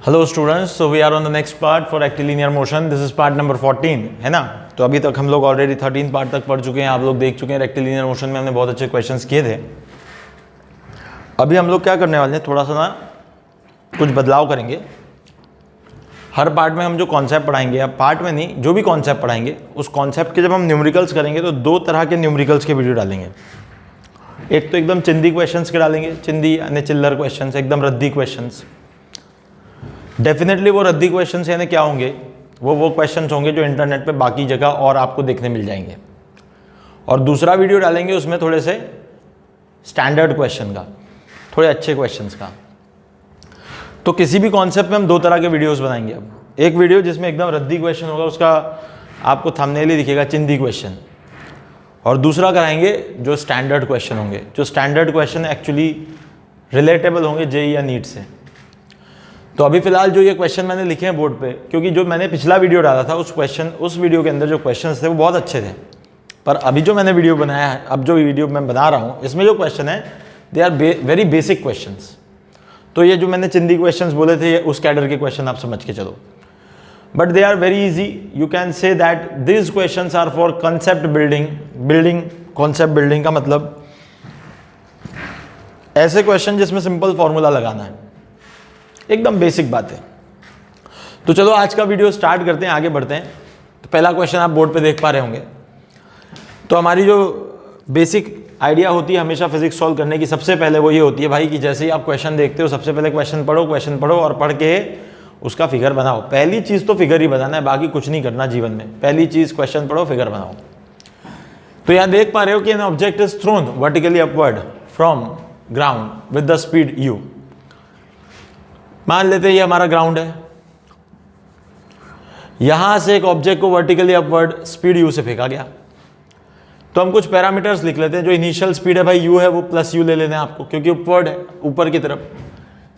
Hello students, so we are on the next part for rectilinear motion. This is part number 14, है ना. तो अभी तक हम लोग ऑलरेडी 13 पार्ट तक पढ़ चुके हैं. आप लोग देख चुके हैं रेक्टिलिनियर मोशन में हमने बहुत अच्छे क्वेश्चंस किए थे. अभी हम लोग क्या करने वाले हैं, थोड़ा सा ना कुछ बदलाव करेंगे. हर पार्ट में हम जो कॉन्सेप्ट पढ़ाएंगे, या पार्ट में नहीं, जो भी कॉन्सेप्ट पढ़ाएंगे उस कॉन्सेप्ट के जब हम न्यूमेरिकल्स करेंगे तो दो तरह के न्यूमेरिकल्स के वीडियो डालेंगे. एक तो एकदम चिंदी क्वेश्चंस के डालेंगे, चिंदी यानी चिल्लर क्वेश्चंस, एकदम रद्दी क्वेश्चंस. डेफिनेटली वो रद्दी क्वेश्चंस यानी क्या होंगे, वो क्वेश्चंस होंगे जो इंटरनेट पे बाकी जगह और आपको देखने मिल जाएंगे. और दूसरा वीडियो डालेंगे उसमें थोड़े से स्टैंडर्ड क्वेश्चन का, थोड़े अच्छे क्वेश्चंस का. तो किसी भी कॉन्सेप्ट में हम दो तरह के वीडियोस बनाएंगे. अब एक वीडियो जिसमें एकदम रद्दी क्वेश्चन होगा, उसका आपको थंबनेल ही दिखेगा चिंदी क्वेश्चन. और दूसरा कराएंगे जो स्टैंडर्ड क्वेश्चन होंगे, जो स्टैंडर्ड क्वेश्चन एक्चुअली रिलेटेबल होंगे जेईई या नीट से. तो अभी फिलहाल जो ये क्वेश्चन मैंने लिखे हैं बोर्ड पे, क्योंकि जो मैंने पिछला वीडियो डाला था उस वीडियो के अंदर जो क्वेश्चंस थे वो बहुत अच्छे थे. पर अभी जो मैंने वीडियो बनाया है, अब जो वीडियो मैं बना रहा हूँ, इसमें जो क्वेश्चन है they are very basic questions. तो ये जो मैंने चिंदी क्वेश्चंस बोले थे, ये उस कैडर के क्वेश्चन आप समझ के चलो. But they are very easy. You can say that this questions are for concept building. Concept building का मतलब ऐसे क्वेश्चन जिसमें सिंपल फॉर्मूला लगाना है, एकदम बेसिक बात है. तो चलो आज का वीडियो स्टार्ट करते हैं, आगे बढ़ते हैं. तो पहला क्वेश्चन आप बोर्ड पे देख पा रहे होंगे. तो हमारी जो बेसिक आइडिया होती है हमेशा फिजिक्स सॉल्व करने की, सबसे पहले वो ये होती है भाई कि जैसे ही आप क्वेश्चन देखते हो सबसे पहले क्वेश्चन पढ़ो और पढ़ के उसका फिगर बनाओ. पहली चीज़ तो फिगर ही बनाना है, बाकी कुछ नहीं करना जीवन में. पहली चीज़ क्वेश्चन पढ़ो, फिगर बनाओ. तो यहाँ देख पा रहे हो कि an object is thrown vertically upward from ground with the speed u. मान लेते हैं ये हमारा ग्राउंड है. यहां से एक ऑब्जेक्ट को वर्टिकली अपवर्ड स्पीड u से फेंका गया. तो हम कुछ पैरामीटर्स लिख लेते हैं. जो इनिशियल स्पीड है भाई u है, वो प्लस u ले लेना है आपको, क्योंकि अपवर्ड है, ऊपर की तरफ.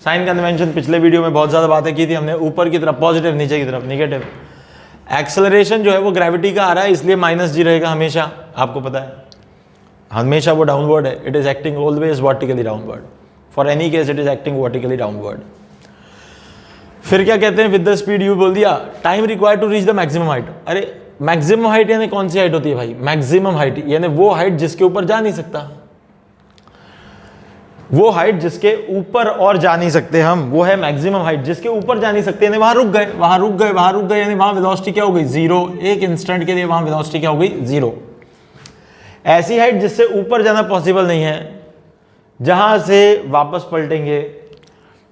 साइन कन्वेंशन पिछले वीडियो में बहुत ज़्यादा बातें की थी हमने. ऊपर की तरफ पॉजिटिव, नीचे की तरफ निगेटिव. एक्सेलरेशन जो है वो ग्रेविटी का आ रहा है, इसलिए -g रहेगा हमेशा, आपको पता है. हमेशा वो डाउनवर्ड है. It is acting always vertically downward. For any case it is acting vertically downward. फिर क्या कहते हैं, विद द स्पीड u बोल दिया. Time required to reach the maximum height. अरे मैक्सिमम हाइट यानी कौन सी हाइट होती है भाई? मैक्सिमम हाइट यानी वो हाइट जिसके ऊपर जा नहीं सकता. वो हाइट जिसके ऊपर और जा नहीं सकते हम, वो है मैक्सिमम हाइट. जिसके ऊपर जा नहीं सकते यानी वहां रुक गए यानी वहां वेलोसिटी क्या हो गई? 0. एक इंस्टेंट के लिए वहां वेलोसिटी क्या हो गई? 0. ऐसी हाइट जिससे ऊपर जाना पॉसिबल नहीं है, जहां से वापस पलटेंगे.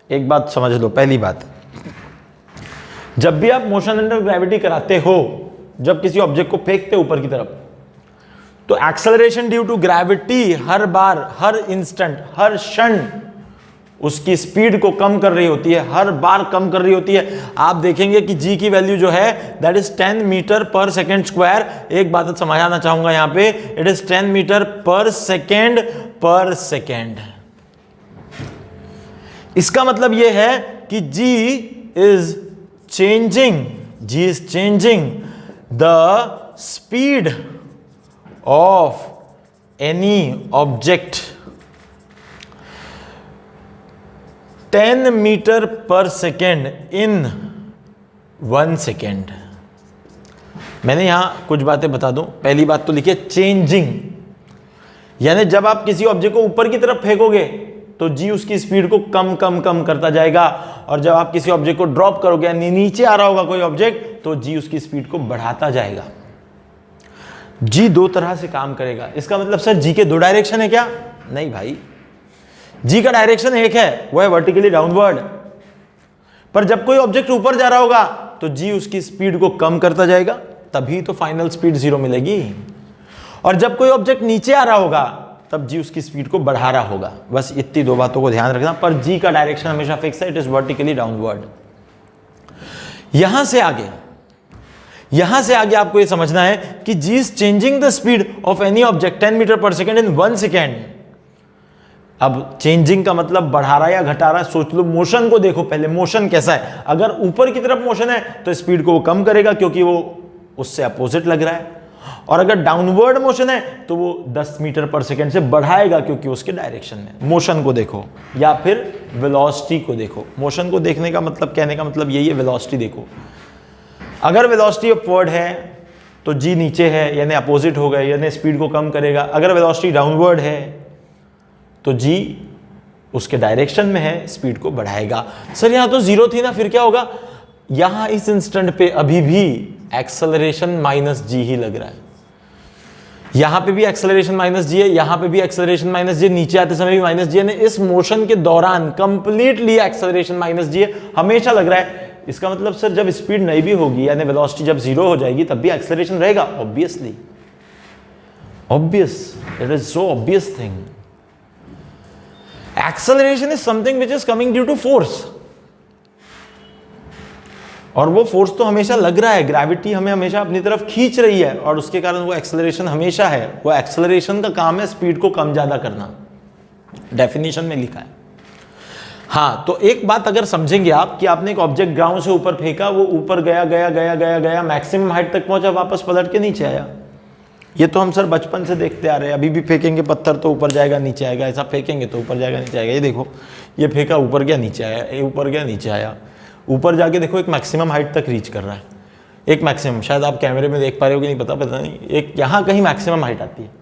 एक बात समझ लो, पहली बात, जब भी आप मोशन अंडर ग्रेविटी कराते हो, जब किसी ऑब्जेक्ट को फेंकते ऊपर की तरफ, तो एक्सेलरेशन ड्यू टू ग्रेविटी हर बार, हर इंस्टेंट, हर क्षण उसकी स्पीड को कम कर रही होती है, हर बार कम कर रही होती है. आप देखेंगे कि g की वैल्यू जो है that is 10 meter per second square. एक बात समझाना चाहूंगा यहां पे, it is 10 meter per second. इसका मतलब यह है कि g is changing the speed of any object 10 meter per second in 1 second. मैंने यहां कुछ बातें बता दूं. पहली बात तो लिखिए चेंजिंग, यानी जब आप किसी ऑब्जेक्ट को ऊपर की तरफ फेंकोगे तो जी उसकी स्पीड को कम करता जाएगा, और जब आप किसी ऑब्जेक्ट को ड्रॉप करोगे यानी नीचे आ रहा होगा कोई ऑब्जेक्ट, तो जी उसकी स्पीड को बढ़ाता जाएगा. जी दो तरह से काम करेगा. इसका मतलब सर जी के दो डायरेक्शन है क्या? नहीं भाई, जी का डायरेक्शन एक है, वो है वर्टिकली डाउनवर्ड. पर जब कोई ऑब्जेक्ट ऊपर जा रहा होगा तो जी उसकी स्पीड को कम करता जाएगा, तभी तो फाइनल स्पीड 0 मिलेगी. और जब कोई ऑब्जेक्ट नीचे आ रहा होगा तब जी उसकी स्पीड को बढ़ा रहा होगा. बस इतनी दो बातों को ध्यान रखना. पर जी का डायरेक्शन हमेशा फिक्स है, इट इज वर्टिकली डाउनवर्ड. यहां से आगे आपको यह समझना है कि g is changing the speed of any object 10 meter per second in 1 second. अब चेंजिंग का मतलब बढ़ा रहा है या घटा रहा है. सोच लो, मोशन को देखो पहले, मोशन कैसा है. अगर ऊपर की तरफ मोशन है तो स्पीड को वो कम करेगा, क्योंकि वो उससे अपोजिट लग रहा है. और अगर डाउनवर्ड मोशन है तो वो 10 मीटर पर सेकेंड से बढ़ाएगा, क्योंकि उसके डायरेक्शन में। मोशन को देखो या फिर वेलोसिटी को देखो। मोशन को देखने का मतलब, कहने का मतलब यही है, वेलोसिटी देखो। अगर वेलोसिटी अपवर्ड है तो जी नीचे है, यानी अपोजिट हो गए, यानी स्पीड को कम करेगा। अगर वेलोसिटी डाउनवर्ड है तो जी उसके डायरेक्शन में है, स्पीड को बढ़ाएगा। सर यहां तो जीरो थी ना, फिर क्या होगा? यहां इस इंस्टेंट पे अभी भी एक्सेलरेशन माइनस जी ही लग रहा है। यहां पे भी एक्सेलरेशन माइनस जी है, यहां पे भी एक्सेलरेशन माइनस जी, नीचे आते समय भी माइनस जी, यानी इस मोशन के दौरान कंप्लीटली एक्सेलरेशन माइनस जी है, हमेशा लग रहा है। इसका मतलब सर जब स्पीड नहीं भी होगी, यानी वेलोसिटी जब जीरो हो जाएगी, तब भी एक्सेलरेशन रहेगा। Obviously, obvious, it is so obvious thing. Acceleration is something which is coming due to force, और वो फोर्स तो हमेशा लग रहा है, ग्रेविटी हमें हमेशा अपनी तरफ खींच रही है, और उसके कारण वो एक्सेलरेशन हमेशा है। वो एक्सेलरेशन का काम है स्पीड को कम ज्यादा करना, डेफिनेशन में लिखा है। हाँ, तो एक बात अगर समझेंगे आप कि आपने एक ऑब्जेक्ट ग्राउंड से ऊपर फेंका, वो ऊपर गया गया गया गया गया, मैक्सिमम हाइट तक पहुंचा, वापस पलट के नीचे आया। ये तो हम सर बचपन से देखते आ रहे हैं। अभी भी फेंकेंगे पत्थर तो ऊपर जाएगा नीचे आएगा, ऐसा फेंकेंगे तो ऊपर जाएगा नीचे आएगा। ये देखो, ये फेंका ऊपर गया नीचे आया, ये ऊपर गया नीचे आया, ऊपर जाके देखो एक मैक्सिमम हाइट तक रीच कर रहा है। एक मैक्सिमम, शायद आप कैमरे में देख पा रहे हो कि नहीं पता नहीं, एक यहाँ कहीं मैक्सिमम हाइट आती है।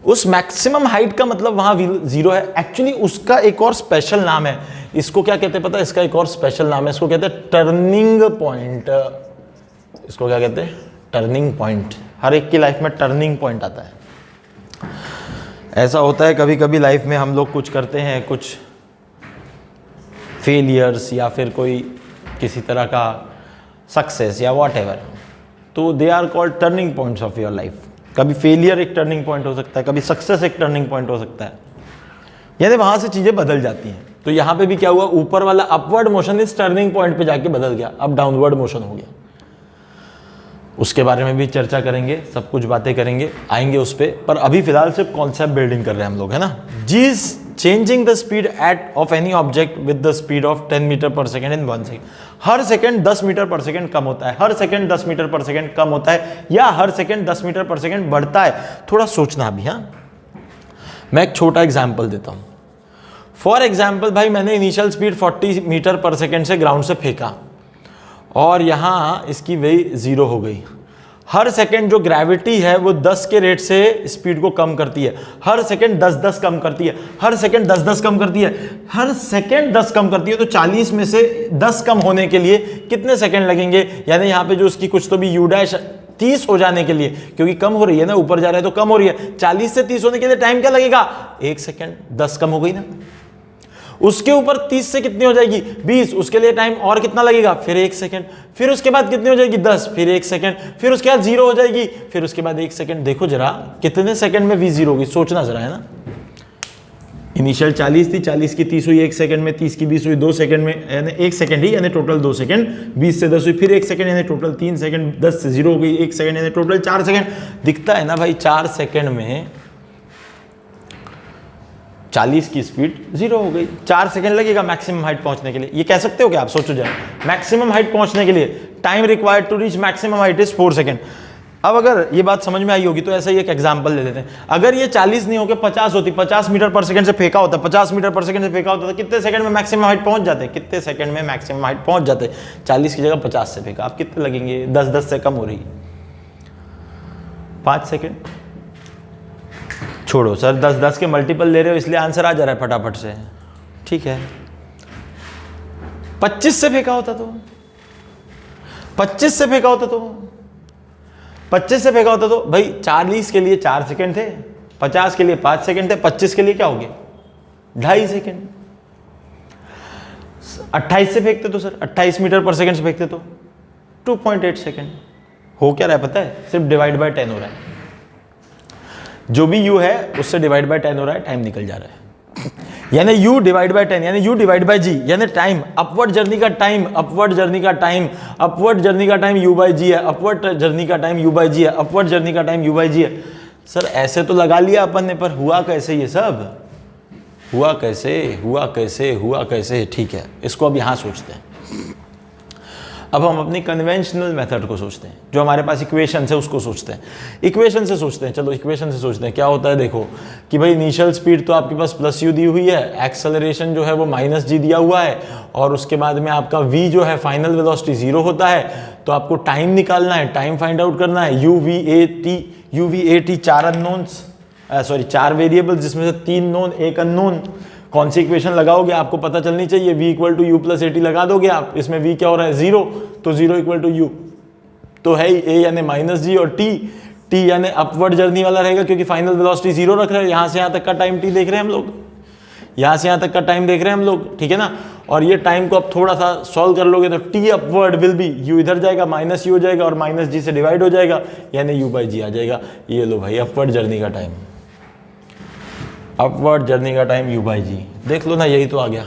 उस मैक्सिमम हाइट का मतलब वहां जीरो है। एक्चुअली उसका एक और स्पेशल नाम है। इसको क्या कहते हैं पता है? इसका एक और स्पेशल नाम है, इसको कहते हैं टर्निंग पॉइंट। इसको क्या कहते हैं? Turning point. हर एक की लाइफ में टर्निंग पॉइंट आता है। ऐसा होता है कभी कभी लाइफ में हम लोग कुछ करते हैं, कुछ फेलियर्स या फिर कोई किसी तरह का सक्सेस या व्हाटएवर, तो they are called turning points of your life. कभी फेलियर एक टर्निंग पॉइंट हो सकता है, कभी सक्सेस एक टर्निंग पॉइंट हो सकता है, यानी वहां से चीजें बदल जाती हैं। तो यहां पे भी क्या हुआ? ऊपर वाला अपवर्ड मोशन इस टर्निंग पॉइंट पे जाके बदल गया, अब डाउनवर्ड मोशन हो गया। उसके बारे में भी चर्चा करेंगे, सब कुछ बातें करेंगे, आएंगे उस पर अभी फिलहाल सिर्फ कॉन्सेप्ट बिल्डिंग कर रहे हैं हम लोग, है ना। G is changing the speed at of any object with the speed of 10 meter per second in 1 second. हर सेकेंड 10 मीटर पर सेकेंड कम होता है, हर सेकेंड 10 मीटर पर सेकेंड कम होता है, या हर सेकेंड 10 मीटर पर सेकेंड बढ़ता है। थोड़ा सोचना भी। हाँ, मैं एक छोटा एग्जाम्पल देता हूं। फॉर एग्जाम्पल भाई, मैंने initial speed 40 meter per second से ग्राउंड से फेंका, और यहां इसकी वही जीरो हो गई। हर सेकंड जो ग्रेविटी है वो 10 के रेट से स्पीड को कम करती है, हर सेकंड 10-10 कम करती है, हर सेकंड 10-10 कम करती है, हर सेकंड 10 कम करती है। तो 40 में से 10 कम होने के लिए कितने सेकंड लगेंगे? यानी यहाँ पे जो उसकी कुछ तो भी u' 30 हो जाने के लिए, क्योंकि कम हो रही है ना, ऊपर जा रहा है तो कम हो रही है। 40 से 30 होने के लिए टाइम क्या लगेगा? 1 सेकंड। 10 कम हो गई ना। उसके ऊपर 30 से कितनी हो जाएगी? 20। उसके लिए टाइम और कितना लगेगा? फिर 1 सेकंड। फिर उसके बाद कितनी हो जाएगी? 10। फिर 1 सेकंड। फिर उसके बाद 0 हो जाएगी। फिर उसके बाद 1 सेकंड। देखो जरा कितने सेकंड में v 0 होगी, सोचना जरा, है ना। इनिशियल 40 थी, 40 की 30 हुई 1 सेकंड में, 30 की 20 हुई 2 सेकंड में, यानी 1 सेकंड ही, यानी टोटल 2 सेकंड। 20 से 10 हुई फिर 1 सेकंड, यानी टोटल 3 सेकंड। 10 से 0 हो गई 1 सेकंड, यानी टोटल 4 सेकंड। दिखता है ना भाई, 4 सेकंड में 40 की स्पीड 0 हो गई। 4 सेकंड लगेगा मैक्सिमम हाइट पहुंचने के लिए। ये कह सकते हो क्या आप? सोचो जरा, मैक्सिमम हाइट पहुंचने के लिए time required to reach maximum height is 4 second. अब अगर ये बात समझ में आई होगी तो ऐसा ही एक एग्जांपल ले लेते हैं। अगर ये 40 नहीं होकर 50 होती, 50 मीटर पर सेकंड से फेंका होता, 50 मीटर पर सेकंड से फेंका होता, तो कितने सेकंड में मैक्सिमम हाइट पहुंच जाते? कितने सेकंड में मैक्सिमम हाइट पहुंच जाते? 40 की जगह 50 से फेंका, अब कितने लगेंगे? 10-10 से कम हो रही है, 5 सेकंड। छोड़ो सर, 10-10 के मल्टीपल ले रहे हो इसलिए आंसर आ जा रहा है फटाफट से, ठीक है। 25 से फेंका होता तो 25 से फेंका होता तो 25 से फेंका होता तो भाई 40 के लिए 4 सेकंड थे, 50 के लिए 5 सेकंड थे, 25 के लिए क्या हो गया? 2.5 सेकंड। 28 से फेंकते तो सर, 28 मीटर पर सेकंड से फेंकते तो 2.8 सेकंड। हो क्या रहा है पता है? सिर्फ डिवाइड बाय 10 हो रहा है। जो भी u है उससे डिवाइड बाय 10 हो रहा है, टाइम निकल जा रहा है। यानी u डिवाइड बाय 10 यानी u डिवाइड बाय g, यानी टाइम, अपवर्ड जर्नी का टाइम, अपवर्ड जर्नी का टाइम, अपवर्ड जर्नी का टाइम u बाय g है, अपवर्ड जर्नी का टाइम u बाय g है, अपवर्ड जर्नी का टाइम u बाय g है। सर ऐसे तो लगा लिया अपन ने, पर हुआ कैसे ये सब? हुआ कैसे, हुआ कैसे, हुआ कैसे? ठीक है, इसको अब यहां सोचते हैं। अब हम अपनी कन्वेंशनल मेथड को सोचते हैं, जो हमारे पास इक्वेशन है उसको सोचते हैं। इक्वेशन से सोचते हैं, चलो इक्वेशन से सोचते हैं। क्या होता है देखो कि भाई इनिशियल स्पीड तो आपके पास प्लस यू दी हुई है, एक्सेलरेशन जो है वो माइनस जी दिया हुआ है, और उसके बाद में आपका v जो है फाइनल वेलोसिटी 0 होता है। तो आपको टाइम निकालना है, टाइम फाइंड आउट करना है। u v a t चार अननोन्स, सॉरी 4 वेरिएबल्स, जिसमें से 3 नोन 1 अननोन। कौन सी इक्वेशन लगाओगे आपको पता चलनी चाहिए। v equal to u plus a t लगा दोगे आप, इसमें v क्या हो रहा है 0, तो 0 इक्वल टू यू तो है ही, a यानी माइनस जी, और t यानी अपवर्ड जर्नी वाला रहेगा, क्योंकि फाइनल वेलोसिटी 0 रख रहे हैं। यहाँ से यहाँ तक का टाइम t देख रहे हैं हम लोग, यहाँ से यहाँ तक का टाइम देख रहे हैं हम लोग, ठीक है ना। और ये टाइम को अब थोड़ा सा सॉल्व कर लोगे तो t upward will be, u इधर जाएगा, माइनस u हो जाएगा, और माइनस जी से डिवाइड हो जाएगा, यानी u बाई जी आ जाएगा। ये लो भाई अपवर्ड जर्नी का टाइम, अपवर्ड जर्नी का टाइम u बाई जी, देख लो ना, यही तो आ गया।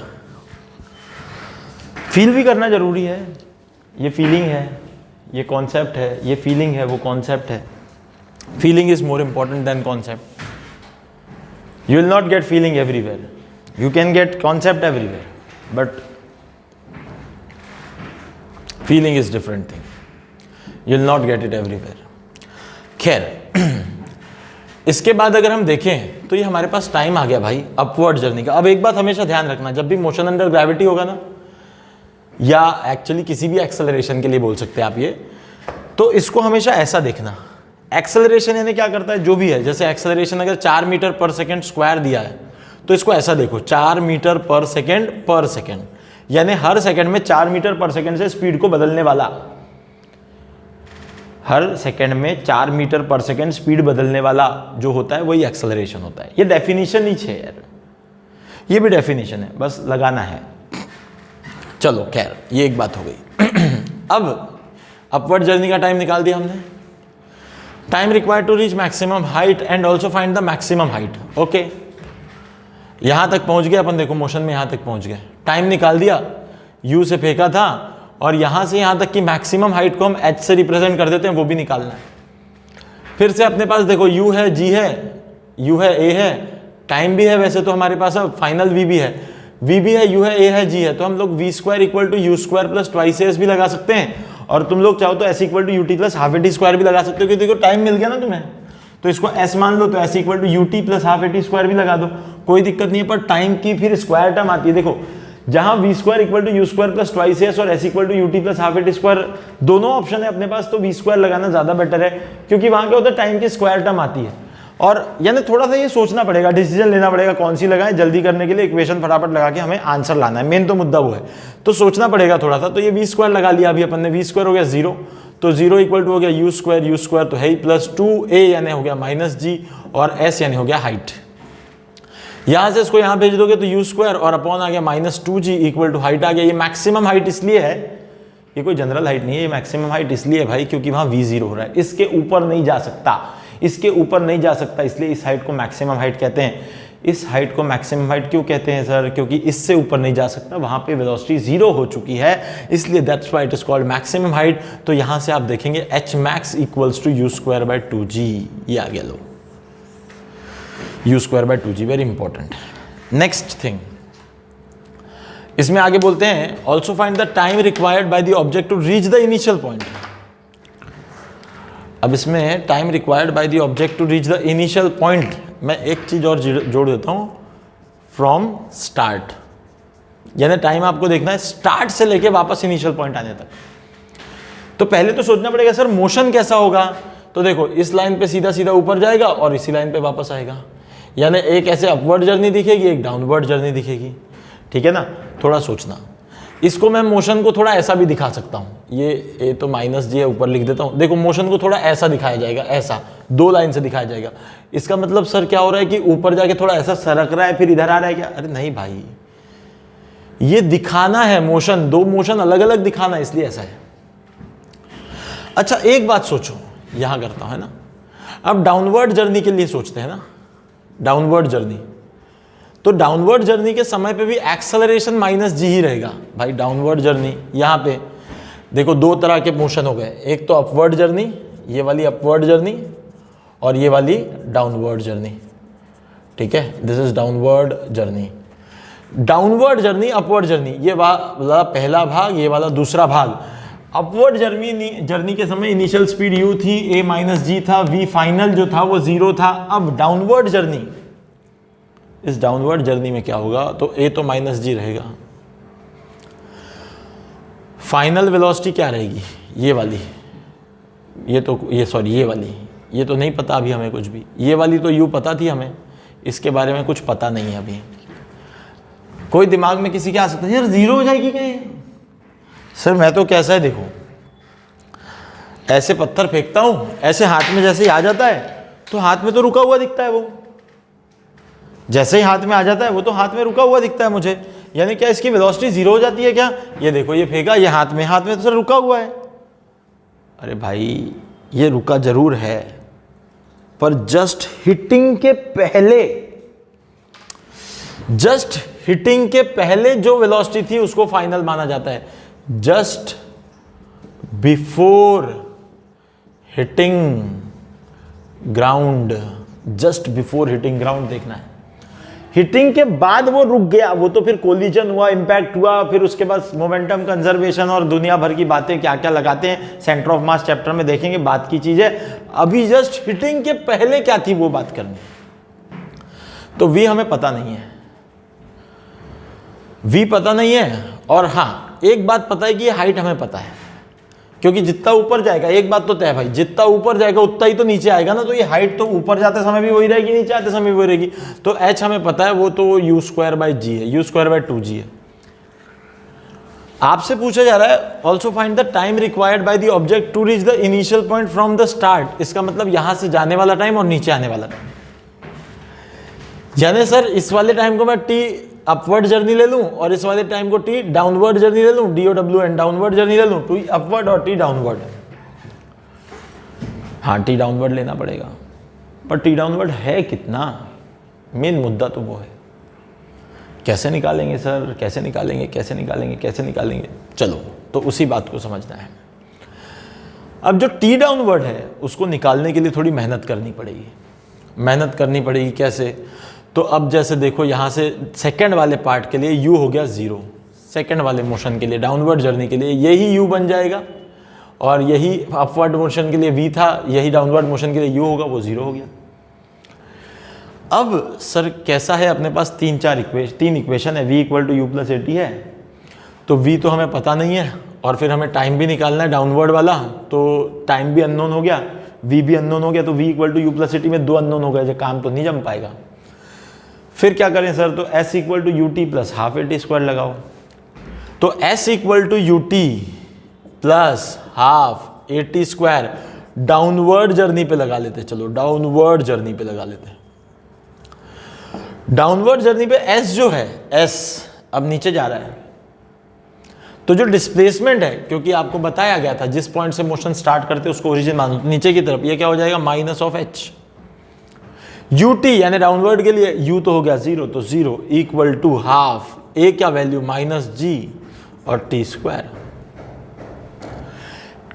फील भी करना जरूरी है, ये फीलिंग है, ये कॉन्सेप्ट है, ये फीलिंग है, वो कॉन्सेप्ट है। Feeling is more important than concept. You will not get feeling everywhere, you can get concept everywhere, but feeling is different thing, you will not get it everywhere. खैर, इसके बाद अगर हम देखें तो ये हमारे पास टाइम आ गया भाई अपवर्ड जर्नी का। अब एक बात हमेशा ध्यान रखना, जब भी मोशन अंडर ग्रेविटी होगा ना, या एक्चुअली किसी भी एक्सेलरेशन के लिए बोल सकते हैं आप ये, तो इसको हमेशा ऐसा देखना। एक्सेलरेशन यानी क्या करता है, जो भी है, जैसे एक्सेलरेशन अगर 4 मीटर पर सेकेंड स्क्वायर दिया है, तो इसको ऐसा देखो 4 मीटर पर सेकेंड, यानी हर सेकेंड में 4 मीटर पर सेकेंड से स्पीड को बदलने वाला, हर सेकंड में 4 मीटर पर सेकंड स्पीड बदलने वाला जो होता है वही एक्सेलरेशन होता है। ये डेफिनेशन ही है यार, ये भी डेफिनेशन है, बस लगाना है। चलो खैर, ये एक बात हो गई। अब अपवर्ड जर्नी का टाइम निकाल दिया हमने। Time required to reach maximum height and also find the maximum height. Okay, यहां तक पहुंच गए अपन, देखो मोशन में यहां तक पहुंच गए, टाइम निकाल दिया, u से फेंका था, और यहां से यहां तक की मैक्सिमम हाइट को हम h से रिप्रेजेंट कर देते हैं, वो भी निकालना है। फिर से अपने पास देखो u है, g है, u है, a है, टाइम भी है वैसे तो हमारे पास, अब फाइनल v भी है, v भी है, u है, a है, g है, तो हम लोग v square equal to u square plus twice s भी लगा सकते हैं, और तुम लोग चाहो तो s equal to u t plus half a t square भी लगा सकते हो, क्योंकि देखो टाइम मिल गया ना तुम्हें, तो इसको s मान लो, तो s equal to u t plus half a t square भी लगा दो, कोई दिक्कत नहीं है। पर टाइम की फिर स्क्वायर टर्म आती है, देखो जहां v square equal to u square plus twice s और s equal to u t plus half a t square दोनों ऑप्शन है अपने पास, तो v स्क्वायर लगाना ज्यादा बेटर है, क्योंकि वहां क्या होता है टाइम की स्क्वायर टर्म आती है। और यानी थोड़ा सा ये सोचना पड़ेगा, डिसीजन लेना पड़ेगा कौन सी लगाएं, जल्दी करने के लिए इक्वेशन फटाफट लगा के हमें आंसर लाना है, मेन तो मुद्दा वो है, तो सोचना पड़ेगा थोड़ा सा। तो ये v स्क्वायर लगा लिया अभी अपन ने, v स्क्वायर हो गया 0, तो 0 इक्वल टू हो गया यू स्क्वायर तो है ही, प्लस 2a यानी हो गया माइनस जी, और s यानी हो गया हाइट। यहां से इसको यहां भेज दोगे तो यू स्क्वायर और अपॉन आ गया minus 2g equal to height आ गया। ये मैक्सिमम हाइट इसलिए है, ये कोई जनरल हाइट नहीं है, ये मैक्सिमम हाइट इसलिए है भाई क्योंकि वहां v0 हो रहा है, इसके ऊपर नहीं जा सकता, इसके ऊपर नहीं जा सकता, इसलिए इस हाइट को मैक्सिमम हाइट कहते हैं। इस हाइट को मैक्सिमम हाइट क्यों कहते हैं सर, क्योंकि इससे ऊपर नहीं जा सकता, वहां पे वेलोसिटी 0 हो चुकी है, इसलिए that's why it is called maximum height. तो यहां से आप देखेंगे h max equals to u square by 2g, ये आ गया लो, u square by 2g, very important. Next thing इसमें आगे बोलते हैं also find the time required by the object to reach the initial point. अब इसमें time required by the object to reach the initial point, मैं एक चीज और जोड़ देता हूं, फ्रॉम स्टार्ट, यानी टाइम आपको देखना है स्टार्ट से लेके वापस इनिशियल पॉइंट आने तक। तो पहले तो सोचना पड़ेगा सर मोशन कैसा होगा, तो देखो इस लाइन पे सीधा सीधा ऊपर जाएगा और इसी लाइन पे वापस आएगा, यानी एक ऐसे अपवर्ड जर्नी दिखेगी, एक डाउनवर्ड जर्नी दिखेगी, ठीक है ना। थोड़ा सोचना, इसको मैं मोशन को थोड़ा ऐसा भी दिखा सकता हूँ, ये तो माइनस जी है, ऊपर लिख देता हूँ, देखो मोशन को थोड़ा ऐसा दिखाया जाएगा, ऐसा 2 लाइन से दिखाया जाएगा। इसका मतलब सर क्या हो रहा है कि ऊपर जाके थोड़ा ऐसा सरक रहा है फिर इधर आ रहा है क्या, अरे नहीं भाई, ये दिखाना है मोशन, 2 मोशन अलग अलग दिखाना है, इसलिए ऐसा है। अच्छा एक बात सोचो, यहां करता है ना, अब डाउनवर्ड जर्नी के लिए सोचते हैं ना, डाउनवर्ड जर्नी, तो डाउनवर्ड जर्नी के समय पे भी एक्सेलरेशन माइनस जी ही रहेगा भाई। डाउनवर्ड जर्नी यहाँ पे देखो 2 तरह के मोशन हो गए, एक तो अपवर्ड जर्नी, ये वाली अपवर्ड जर्नी, और ये वाली डाउनवर्ड जर्नी, ठीक है, this is downward journey. Downward journey, upward journey, ये वाला पहला भाग, ये वाला दूसरा भाग, अपवर्ड जर्नी के समय इनिशियल स्पीड u थी, a माइनस जी था, v फाइनल जो था वो 0 था। अब डाउनवर्ड जर्नी, इस डाउनवर्ड जर्नी में क्या होगा, तो a तो माइनस जी रहेगा, फाइनल वेलोसिटी क्या रहेगी, ये वाली, ये वाली, ये तो नहीं पता अभी हमें कुछ भी, ये वाली तो u पता थी हमें, इसके बारे में कुछ पता नहीं है अभी। कोई दिमाग में किसी के आ सकता है यार 0 हो जाएगी क्या ये? सर मैं तो कैसा है देखो, ऐसे पत्थर फेंकता हूं, ऐसे हाथ में जैसे ही आ जाता है तो हाथ में तो रुका हुआ दिखता है, वो जैसे ही हाथ में आ जाता है वो तो हाथ में रुका हुआ दिखता है मुझे, यानी क्या इसकी वेलोसिटी 0 हो जाती है क्या? ये देखो ये फेंका, ये हाथ में तो सर रुका हुआ है। अरे भाई ये रुका जरूर है, पर जस्ट हिटिंग के पहले जो वेलोसिटी थी उसको फाइनल माना जाता है। Just before hitting ground, just before hitting ground देखना है। हिटिंग के बाद वो रुक गया, वो तो फिर कोलिजन हुआ, इंपैक्ट हुआ, फिर उसके बाद मोमेंटम कंजर्वेशन और दुनिया भर की बातें क्या क्या लगाते हैं, सेंटर ऑफ मास चैप्टर में देखेंगे, बात की चीज है। अभी जस्ट हिटिंग के पहले क्या थी वो बात करनी। तो वी हमें पता नहीं है, वी पता नहीं है, और हाँ एक बात पता है कि ये हाइट हमें पता है, क्योंकि जितना ऊपर जाएगा, एक बात तो तय है भाई, जितना ऊपर जाएगा उतना ही तो नीचे आएगा ना, तो ये हाइट तो ऊपर जाते समय भी वही रहेगी, नीचे आते समय भी वही रहेगी। तो h हमें पता है, वो तो u स्क्वायर बाई जी है, u स्क्वायर बाई 2g है। आपसे पूछा जा रहा है also find the time required by the object to reach the initial point from the start. इसका मतलब यहां से जाने वाला टाइम और नीचे आने वाला टाइम, यानी सर इस वाले टाइम को मैं t अपवर्ड जर्नी ले लूं और इस वाले टाइम को t डाउनवर्ड जर्नी ले लूं, DOWN डाउनवर्ड जर्नी ले लूं, t अपवर्ड और t डाउनवर्ड। हाँ t डाउनवर्ड लेना पड़ेगा, पर t डाउनवर्ड है कितना, मेन मुद्दा तो वो है। कैसे निकालेंगे सर, कैसे निकालेंगे, कैसे निकालेंगे, कैसे निकालेंगे, चलो तो उसी बात को समझना है। अब जो t डाउनवर्ड है उसको निकालने के लिए थोड़ी मेहनत करनी पड़ेगी। मेहनत करनी पड़ेगी कैसे, तो अब जैसे देखो यहाँ से सेकंड वाले पार्ट के लिए u हो गया 0, सेकंड वाले मोशन के लिए डाउनवर्ड जर्नी के लिए यही u बन जाएगा, और यही अपवर्ड मोशन के लिए v था, यही डाउनवर्ड मोशन के लिए u होगा, वो 0 हो गया। अब सर कैसा है, अपने पास तीन इक्वेशन है, v equal to u plus a t है, तो v तो हमें पता नहीं है, और फिर हमें टाइम भी निकालना है डाउनवर्ड वाला, तो टाइम भी अननोन हो गया, v भी अननोन हो गया, तो v equal to u plus a t में 2 अननोन हो गए, जो काम तो नहीं जम पाएगा। फिर क्या करें सर, तो s equal to u t plus half a t square लगाओ, तो s equal to u t plus half a t square downward journey पे लगा लेते, चलो डाउनवर्ड जर्नी पे लगा लेते। डाउनवर्ड जर्नी पे s जो है, s अब नीचे जा रहा है, तो जो डिस्प्लेसमेंट है, क्योंकि आपको बताया गया था जिस पॉइंट से मोशन स्टार्ट करते उसको ओरिजिन मानो, तो नीचे की तरफ ये क्या हो जाएगा, माइनस ऑफ h। ut यानी डाउनवर्ड के लिए u तो हो गया 0, तो 0 इक्वल टू हाफ a क्या वैल्यू माइनस g और t स्क्वायर।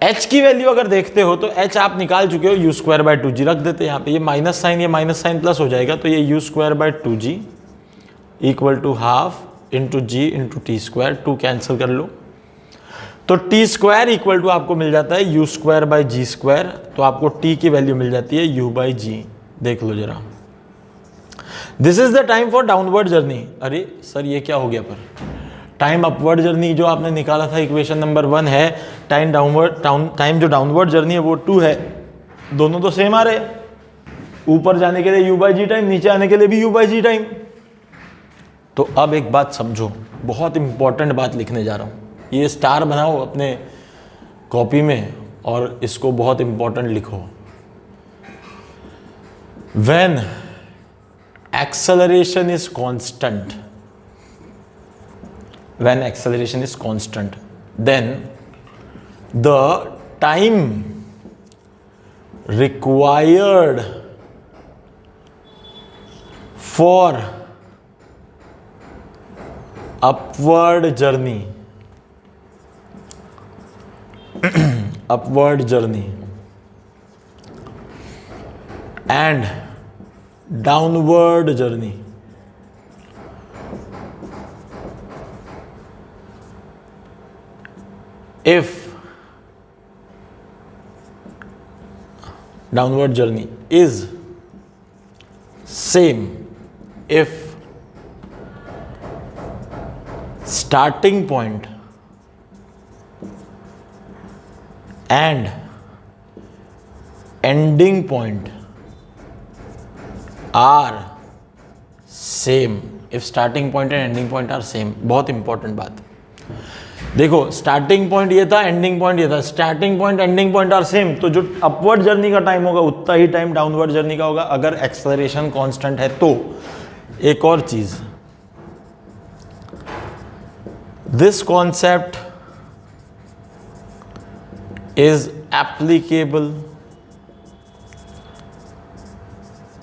h की वैल्यू अगर देखते हो तो h आप निकाल चुके हो, u स्क्वायर बाय 2g रख देते हैं यहाँ पे, ये माइनस साइन प्लस हो जाएगा, तो ये u square by 2g equal to half into g into t square, 2 cancel कर लो, तो टी स्क्वायर इक्वल टू आपको मिल जाता है u square by g square, तो आपको t की वैल्यू मिल जाती है u बाई जी। देख लो जरा, this is the time for downward journey. अरे सर ये क्या हो गया, पर टाइम अपवर्ड जर्नी जो आपने निकाला था इक्वेशन नंबर 1 है, टाइम जो डाउनवर्ड जर्नी है वो 2 है, दोनों तो सेम आ रहे, ऊपर जाने के लिए u बाई जी टाइम, नीचे आने के लिए भी u बाई जी टाइम। तो अब एक बात समझो, बहुत इंपॉर्टेंट बात लिखने जा रहा हूँ, ये स्टार बनाओ अपने कॉपी में और इसको बहुत इंपॉर्टेंट लिखो। When acceleration is constant, then the time required for upward journey and downward journey if downward journey is same if starting point and ending point are same. If starting point and ending point are same, बहुत important बात। देखो starting point ये था, ending point ये था, starting point ending point are same, तो जो upward journey का टाइम होगा उतना ही टाइम डाउनवर्ड जर्नी का होगा अगर एक्सेलरेशन कांस्टेंट है तो। एक और चीज, this concept is applicable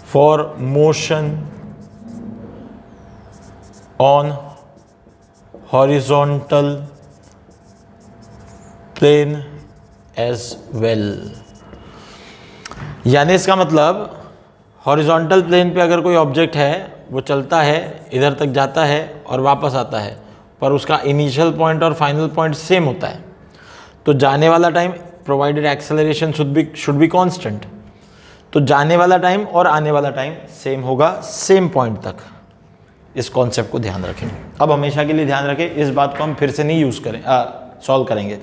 for motion on horizontal plane as well. यानी इसका मतलब हॉरिजॉन्टल प्लेन पे अगर कोई ऑब्जेक्ट है वो चलता है, इधर तक जाता है और वापस आता है, पर उसका इनिशियल पॉइंट और फाइनल पॉइंट सेम होता है, तो जाने वाला time provided acceleration should be constant, तो जाने वाला टाइम और आने वाला टाइम सेम होगा सेम पॉइंट तक। इस कॉन्सेप्ट को ध्यान रखें। अब हमेशा के लिए ध्यान रखें, इस बात को हम फिर से नहीं यूज़ करें सॉल्व करेंगे।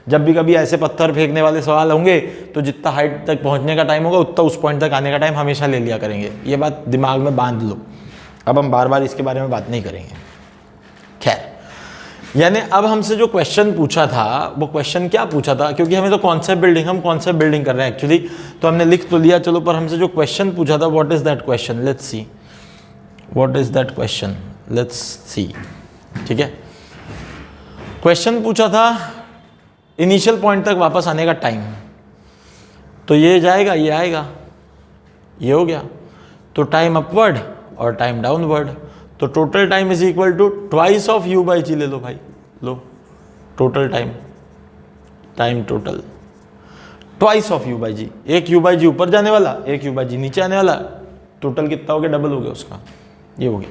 जब भी कभी ऐसे पत्थर फेंकने वाले सवाल होंगे तो जितना हाइट तक पहुंचने का टाइम होगा उतना उस पॉइंट तक आने का टाइम हमेशा ले लिया करेंगे। ये बात दिमाग में बांध लो। अब हम बार बार इसके बारे में बात नहीं करेंगे। खैर, यानी अब हमसे जो क्वेश्चन पूछा था वो क्वेश्चन क्या पूछा था, क्योंकि हमें तो कॉन्सेप्ट बिल्डिंग, हम कॉन्सेप्ट बिल्डिंग कर रहे हैं एक्चुअली, तो हमने लिख तो लिया चलो, पर हमसे जो क्वेश्चन पूछा था what is that question, let's see what is that question, let's see. ठीक है, क्वेश्चन पूछा था इनिशियल पॉइंट तक वापस आने का टाइम, तो ये जाएगा ये आएगा, ये हो गया, तो टाइम अपवर्ड और टाइम डाउनवर्ड, तो total time is equal to twice of u by g. ले लो भाई, लो total time, time total twice of u by g. एक यू बाई जी ऊपर जाने वाला, एक यू बाई जी नीचे आने वाला, टोटल कितना हो गया, डबल हो गया उसका, ये हो गया।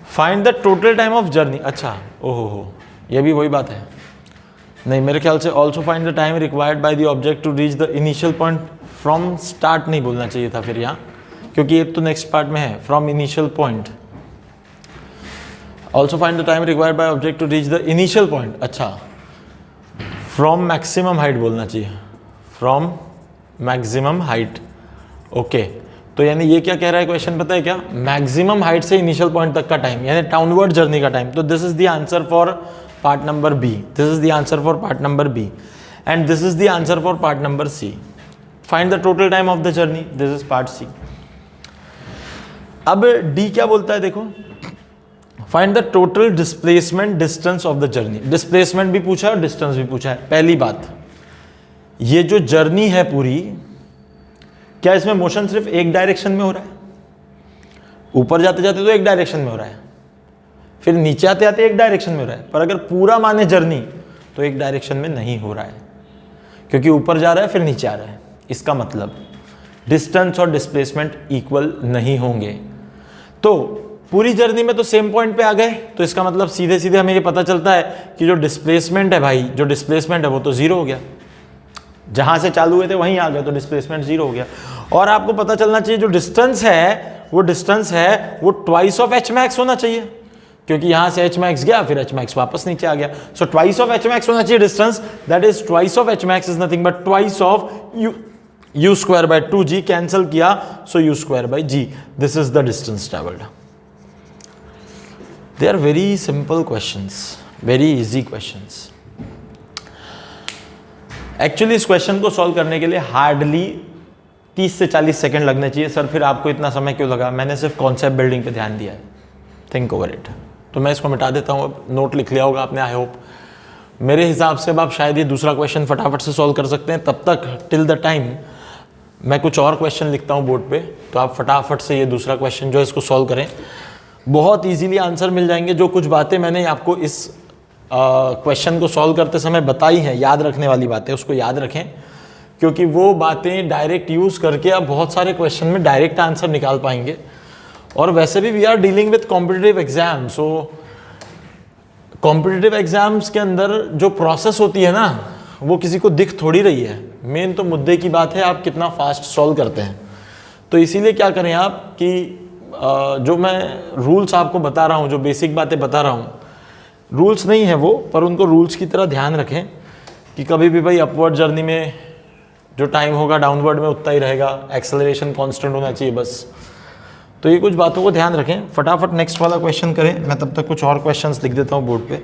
Find the total time of journey. अच्छा, ओहो हो, ये भी वही बात है। नहीं, मेरे ख्याल से also find the time required by the object to reach the initial point from start नहीं बोलना चाहिए था फिर यहाँ, क्योंकि ये तो नेक्स्ट पार्ट में है, from initial point. Also find the time required by object to reach the initial point. अच्छा, फ्रॉम मैक्सिमम हाइट बोलना चाहिए, फ्रॉम मैक्सिमम हाइट। ओके, तो यानी ये क्या कह रहा है क्वेश्चन, पता है क्या, मैक्सिमम हाइट से इनिशियल पॉइंट तक का टाइम, यानी डाउनवर्ड जर्नी का टाइम। तो this is the answer for part number B, this is the answer for part number B, and this is the answer for part number C. Find the total time of the journey, this is part C. अब D क्या बोलता है, देखो, find the total displacement distance of the journey. Displacement भी पूछा है और distance भी पूछा है। पहली बात, ये जो जर्नी है पूरी, क्या इसमें मोशन सिर्फ एक डायरेक्शन में हो रहा है? ऊपर जाते जाते तो एक डायरेक्शन में हो रहा है, फिर नीचे आते आते एक डायरेक्शन में हो रहा है, पर अगर पूरा माने जर्नी तो एक डायरेक्शन में नहीं हो रहा है, क्योंकि ऊपर जा रहा है फिर नीचे आ रहा है। इसका मतलब डिस्टेंस और डिस्प्लेसमेंट इक्वल नहीं होंगे। तो पूरी जर्नी में तो सेम पॉइंट पे आ गए, तो इसका मतलब सीधे सीधे हमें ये पता चलता है कि जो डिस्प्लेसमेंट है भाई, जो डिस्प्लेसमेंट है वो तो जीरो हो गया, जहां से चालू हुए थे वहीं आ गए, तो डिस्प्लेसमेंट जीरो हो गया। और आपको पता चलना चाहिए जो डिस्टेंस है वो ट्वाइस ऑफ एच मैक्स होना चाहिए, क्योंकि यहां से एच मैक्स गया फिर एच मैक्स वापस नीचे आ गया, so twice of h max होना चाहिए distance, that is twice of h max is nothing but twice of u square by 2g, cancel किया, so u square by g, this is the distance travelled. They are very simple questions, very easy questions. Actually इस question को solve करने के लिए hardly 30 से 40 second लगने चाहिए। Sir फिर आपको इतना समय क्यों लगा? मैंने सिर्फ कॉन्सेप्ट बिल्डिंग पे ध्यान दिया है, थिंक ओवर इट। तो मैं इसको मिटा देता हूँ, नोट लिख लिया होगा आपने आई होप। मेरे हिसाब से अब आप शायद ये दूसरा क्वेश्चन फटाफट से सॉल्व कर सकते हैं। तब तक टिल द टाइम मैं कुछ और क्वेश्चन लिखता हूँ बोर्ड पे, तो आप फटाफट से ये दूसरा क्वेश्चन जो है इसको सॉल्व करें, बहुत ईजीली आंसर मिल जाएंगे। जो कुछ बातें मैंने आपको इस क्वेश्चन को सॉल्व करते समय बताई हैं, याद रखने वाली बातें, उसको याद रखें, क्योंकि वो बातें डायरेक्ट यूज़ करके आप बहुत सारे क्वेश्चन में डायरेक्ट आंसर निकाल पाएंगे। और वैसे भी we are dealing with competitive exam, so competitive exams के अंदर जो प्रोसेस होती है ना, वो किसी को दिख थोड़ी रही है। मेन तो मुद्दे की बात है आप कितना फास्ट सॉल्व करते हैं। तो इसीलिए क्या करें आप कि जो मैं रूल्स आपको बता रहा हूँ, जो बेसिक बातें बता रहा हूँ, रूल्स नहीं है वो, पर उनको रूल्स की तरह ध्यान रखें कि कभी भी भाई अपवर्ड जर्नी में जो टाइम होगा डाउनवर्ड में उतना ही रहेगा, एक्सेलरेशन कांस्टेंट होना चाहिए बस। तो ये कुछ बातों को ध्यान रखें। फटाफट नेक्स्ट वाला क्वेश्चन करें, मैं तब तक कुछ और क्वेश्चंस लिख देता हूँ बोर्ड पे,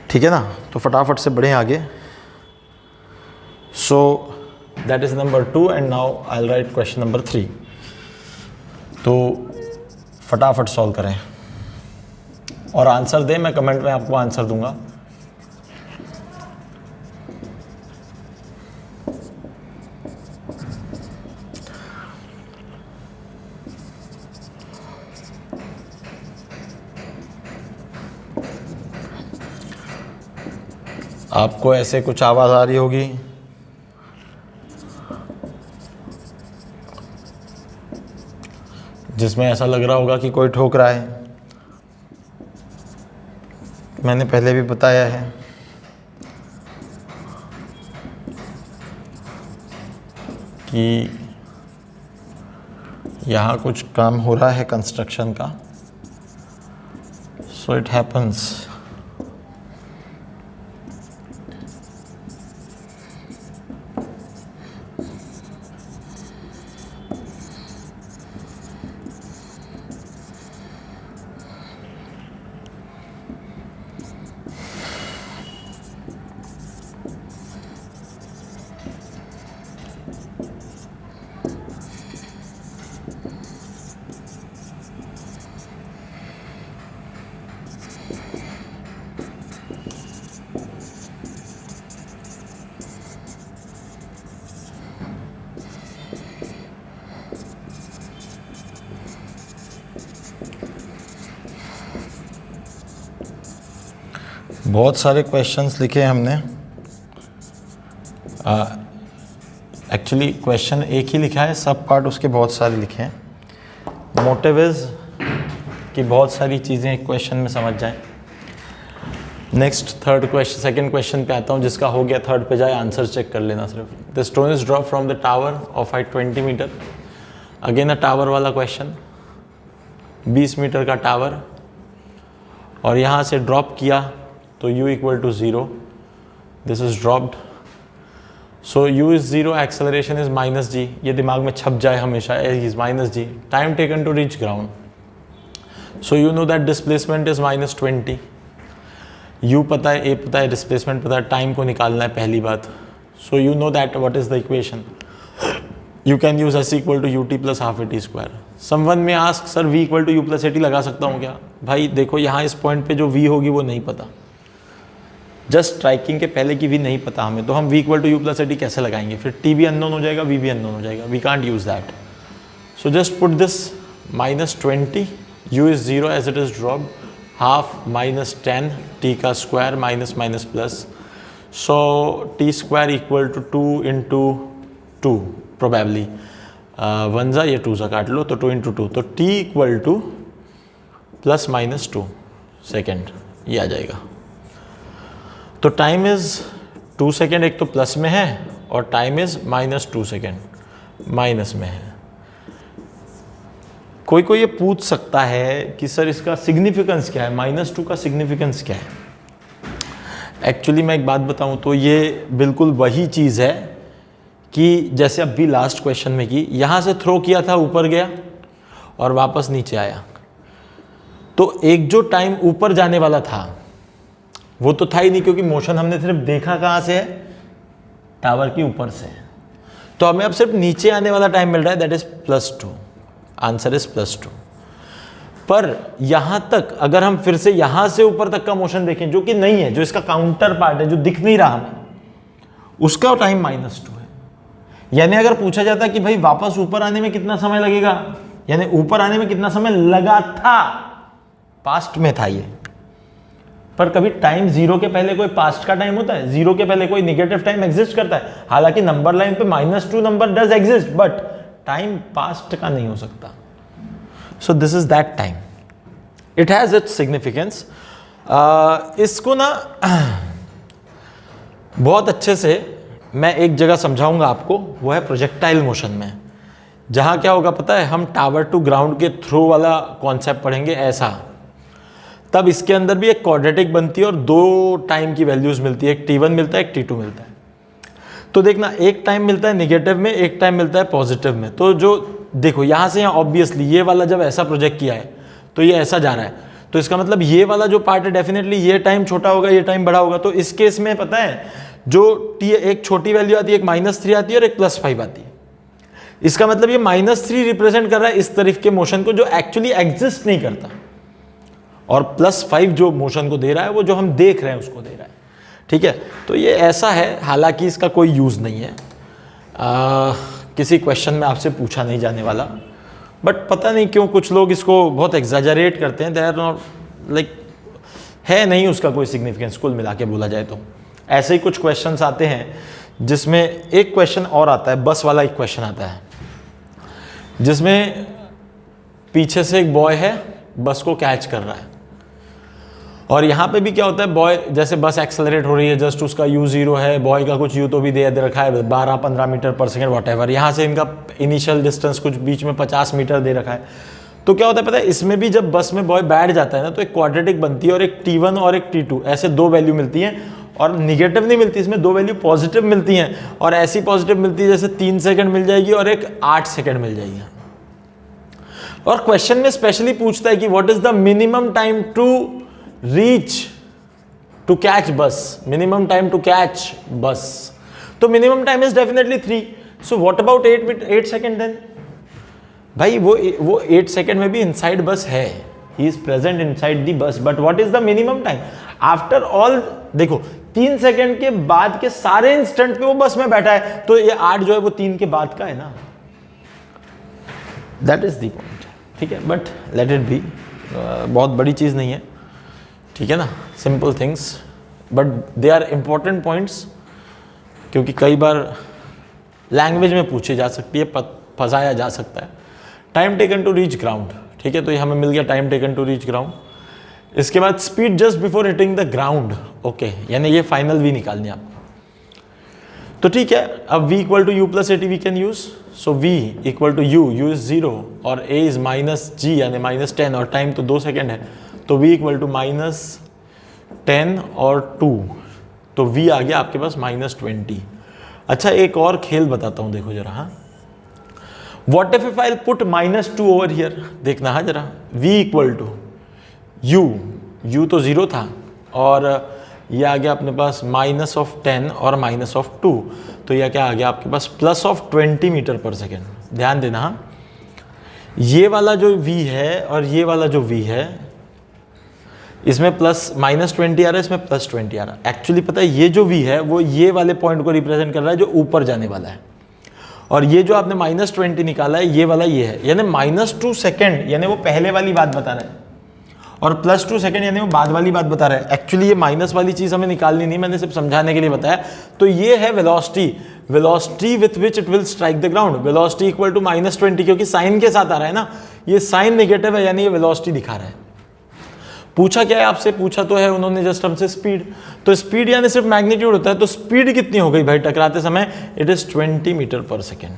ठीक है ना। तो फटाफट से बढ़ें आगे। So that is number 2 and now I will write question number 3। तो फटाफट सॉल्व करें और आंसर दें, मैं कमेंट में आपको आंसर दूंगा। आपको ऐसे कुछ आवाज़ आ रही होगी, जिसमें ऐसा लग रहा होगा कि कोई ठोक रहा है। मैंने पहले भी बताया है कि यहाँ कुछ काम हो रहा है कंस्ट्रक्शन का, सो इट हैपन्स। बहुत सारे क्वेश्चंस लिखे हैं हमने। एक्चुअली क्वेश्चन एक ही लिखा है, सब पार्ट उसके बहुत सारे लिखे हैं। मोटिव इज कि बहुत सारी चीज़ें एक क्वेश्चन में समझ जाएं। Next third question, second question पे आता हूँ, जिसका हो गया थर्ड पे जाए आंसर चेक कर लेना सिर्फ। The stone is drop from the tower of height 20 metre. Again a tower वाला क्वेश्चन, 20 मीटर का टावर, और यहाँ से ड्रॉप किया तो u equal to 0, this is dropped, so u is 0, acceleration is minus g, ये दिमाग में छप जाए हमेशा, is minus g, time taken to reach ground, so you know that displacement is -20, u पता है, a पता है, डिस्प्लेसमेंट पता है, टाइम को निकालना है पहली बात, so you know that what is the equation, you can use s equal to ut plus half at square. Someone may ask sir v equal to u plus at लगा सकता हूँ क्या? भाई देखो यहाँ इस पॉइंट पे जो v होगी वो नहीं पता, जस्ट स्ट्राइकिंग के पहले की v नहीं पता हमें, तो हम v equal to u plus at कैसे लगाएंगे? फिर t भी अननोन हो जाएगा, v भी अननोन हो जाएगा, we can't use that. So just put this -20, u is 0 as it is dropped, half -10, t का square minus minus plus, so t square equal to 2 into 2 probably, 1 जा या 2 जा काट लो, तो 2 इंटू 2, तो t इक्वल टू +-2 सेकेंड, ये आ जाएगा। तो टाइम इज 2 सेकेंड, एक तो प्लस में है, और टाइम इज -2 सेकेंड माइनस में है। कोई कोई ये पूछ सकता है कि सर इसका सिग्निफिकेंस क्या है, -2 का सिग्निफिकेंस क्या है? एक्चुअली मैं एक बात बताऊं तो ये बिल्कुल वही चीज़ है कि जैसे अभी लास्ट क्वेश्चन में की, यहाँ से थ्रो किया था, ऊपर गया और वापस नीचे आया, तो एक जो टाइम ऊपर जाने वाला था वो तो था ही नहीं, क्योंकि मोशन हमने सिर्फ देखा कहाँ से है, टावर के ऊपर से। तो हमें अब सिर्फ नीचे आने वाला टाइम मिल रहा है, दैट इज +2, आंसर इज +2। पर यहाँ तक अगर हम फिर से यहाँ से ऊपर तक का मोशन देखें, जो कि नहीं है, जो इसका काउंटर पार्ट है, जो दिख नहीं रहा हमें, उसका टाइम -2 है। यानी अगर पूछा जाता कि भाई वापस ऊपर आने में कितना समय लगेगा, यानी ऊपर आने में कितना समय लगा था, पास्ट में था ये, पर कभी टाइम 0 के पहले कोई पास्ट का टाइम होता है? 0 के पहले कोई निगेटिव टाइम एग्जिस्ट करता है? हालांकि नंबर लाइन पे -2 number does exist, but time past का नहीं हो सकता। So this is that time, it has its significance. इसको ना बहुत अच्छे से मैं एक जगह समझाऊंगा आपको, वो है प्रोजेक्टाइल मोशन में, जहाँ क्या होगा पता है, हम टावर टू ग्राउंड के थ्रो वाला कॉन्सेप्ट पढ़ेंगे ऐसा। तब इसके अंदर भी एक क्वाड्रेटिक बनती है और दो टाइम की वैल्यूज मिलती है, एक t1 मिलता है, एक t2 मिलता है। तो देखना, एक टाइम मिलता है नेगेटिव में, एक टाइम मिलता है पॉजिटिव में। तो जो देखो यहाँ से यहाँ ऑब्वियसली ये वाला जब ऐसा प्रोजेक्ट किया है तो ये ऐसा जा रहा है, तो इसका मतलब ये वाला जो पार्ट है डेफिनेटली ये टाइम छोटा होगा, ये टाइम बड़ा होगा। तो इस केस में पता है जो t एक छोटी वैल्यू आती है, एक -3 आती है और एक +5 आती है। इसका मतलब ये -3 रिप्रेजेंट कर रहा है इस तरफ के मोशन को जो एक्चुअली एग्जिस्ट नहीं करता, और +5 जो मोशन को दे रहा है वो जो हम देख रहे हैं उसको दे रहा है। ठीक है, तो ये ऐसा है, हालांकि इसका कोई यूज़ नहीं है, किसी क्वेश्चन में आपसे पूछा नहीं जाने वाला, बट पता नहीं क्यों कुछ लोग इसको बहुत एग्जैजरेट करते हैं। दे आर नॉट लाइक, है नहीं उसका कोई सिग्निफिकेंस कुल मिला के बोला जाए तो। ऐसे ही कुछ क्वेश्चंस आते हैं जिसमें एक क्वेश्चन और आता है, बस वाला एक क्वेश्चन आता है जिसमें पीछे से एक बॉय है, बस को कैच कर रहा है, और यहाँ पे भी क्या होता है, बॉय जैसे बस एक्सेलरेट हो रही है, जस्ट उसका u0 है, बॉय का कुछ u तो भी दे रखा है 12-15 metre per second what ever, यहाँ से इनका इनिशियल डिस्टेंस कुछ बीच में 50 मीटर दे रखा है। तो क्या होता है पता है, इसमें भी जब बस में बॉय बैठ जाता है ना, तो एक क्वाड्रेटिक बनती है और एक t1 और एक t2 ऐसे दो वैल्यू मिलती हैं, और निगेटिव नहीं मिलती, इसमें दो वैल्यू पॉजिटिव मिलती हैं, और ऐसी पॉजिटिव मिलती है जैसे 3 सेकंड मिल जाएगी और एक 8 सेकंड मिल जाएगी। और क्वेश्चन में स्पेशली पूछता है कि what is the minimum time to reach to catch bus, minimum time to catch bus. तो minimum time is definitely 3, so what about 8 second then? भाई वो 8 सेकंड में भी इनसाइड बस है, he is present inside the bus, but what is the minimum time after all? देखो 3 second के बाद के सारे इंस्टेंट पे वो बस में बैठा है, तो ये 8 जो है वो 3 के बाद का है ना, दैट इज द पॉइंट। ठीक है, बट लेट इट बी, बहुत बड़ी चीज़ नहीं है, ठीक है ना, simple things, but they are important points, क्योंकि कई बार लैंग्वेज में पूछी जा सकती है, फंसाया जा सकता है। Time taken to reach ground, ठीक है, तो ये हमें मिल गया time taken to reach ground. इसके बाद speed just before hitting the ground, okay, यानी ये फाइनल वी निकालनी है आपको। तो ठीक है, अब v equal to u plus a t we can use, so v equal to u is 0 और a इज -g यानी -10 और टाइम तो 2 सेकेंड है, तो v इक्वल टू -10 और 2, तो v आ गया आपके पास -20। अच्छा, एक और खेल बताता हूं, देखो जरा, हाँ, what if I put -2 over here, देखना हाँ जरा, v इक्वल टू u तो 0 था और ये आ गया अपने पास -10 और -2, तो यह क्या आ गया आपके पास +20 मीटर पर सेकेंड। ध्यान देना, हाँ, ये वाला जो v है और ये वाला जो v है, इसमें -20 आ रहा है, इसमें +20 आ रहा है। एक्चुअली पता है ये जो v है वो ये वाले पॉइंट को रिप्रेजेंट कर रहा है जो ऊपर जाने वाला है, और ये जो आपने -20 निकाला है ये वाला ये है, यानी -2 सेकेंड यानी वो पहले वाली बात बता रहा है, और +2 सेकेंड यानी वो बाद वाली बात बता रहा है। एक्चुअली ये माइनस वाली चीज हमें निकालनी नहीं, मैंने सिर्फ समझाने के लिए बताया। तो ये है velocity with which it will strike the ground, velocity equal to -20, क्योंकि साइन के साथ आ रहा है ना, ये साइन नेगेटिव है यानी ये वेलोसिटी दिखा रहा है। पूछा क्या है आपसे, पूछा तो है उन्होंने जस्ट हमसे स्पीड, तो स्पीड यानी सिर्फ मैग्नीट्यूड होता है, तो स्पीड कितनी हो गई भाई टकराते समय, it is 20 metre per second.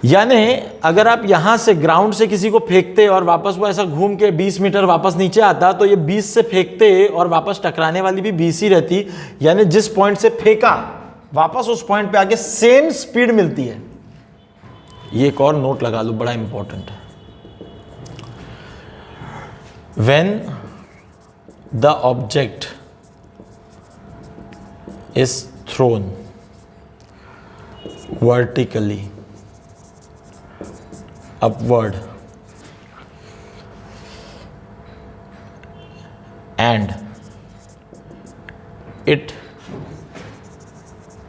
यानी अगर आप यहां से ग्राउंड से किसी को फेंकते और वापस वो ऐसा घूम के 20 मीटर वापस नीचे आता, तो ये 20 से फेंकते और वापस टकराने वाली भी 20 ही रहती, यानी जिस पॉइंट से फेंका वापस उस पॉइंट पे आके सेम स्पीड मिलती है। ये एक और नोट लगा लो, बड़ा इंपॉर्टेंट है। When the object is thrown vertically upward and it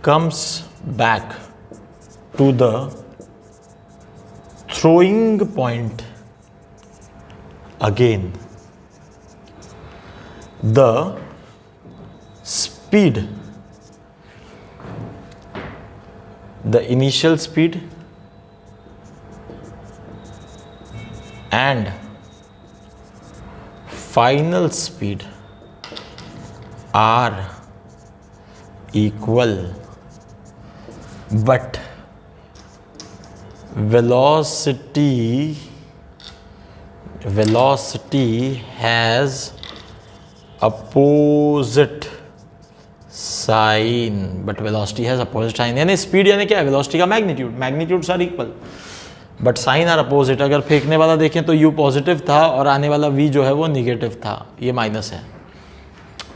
comes back to the throwing point again, the speed, the initial speed and final speed are equal, but velocity has opposite sign, but velocity has opposite sign, यानी speed यानी क्या है, velocity का magnitudes are equal but sign are opposite. अगर फेंकने वाला देखें तो u पॉजिटिव था और आने वाला v जो है वो निगेटिव था, ये माइनस है,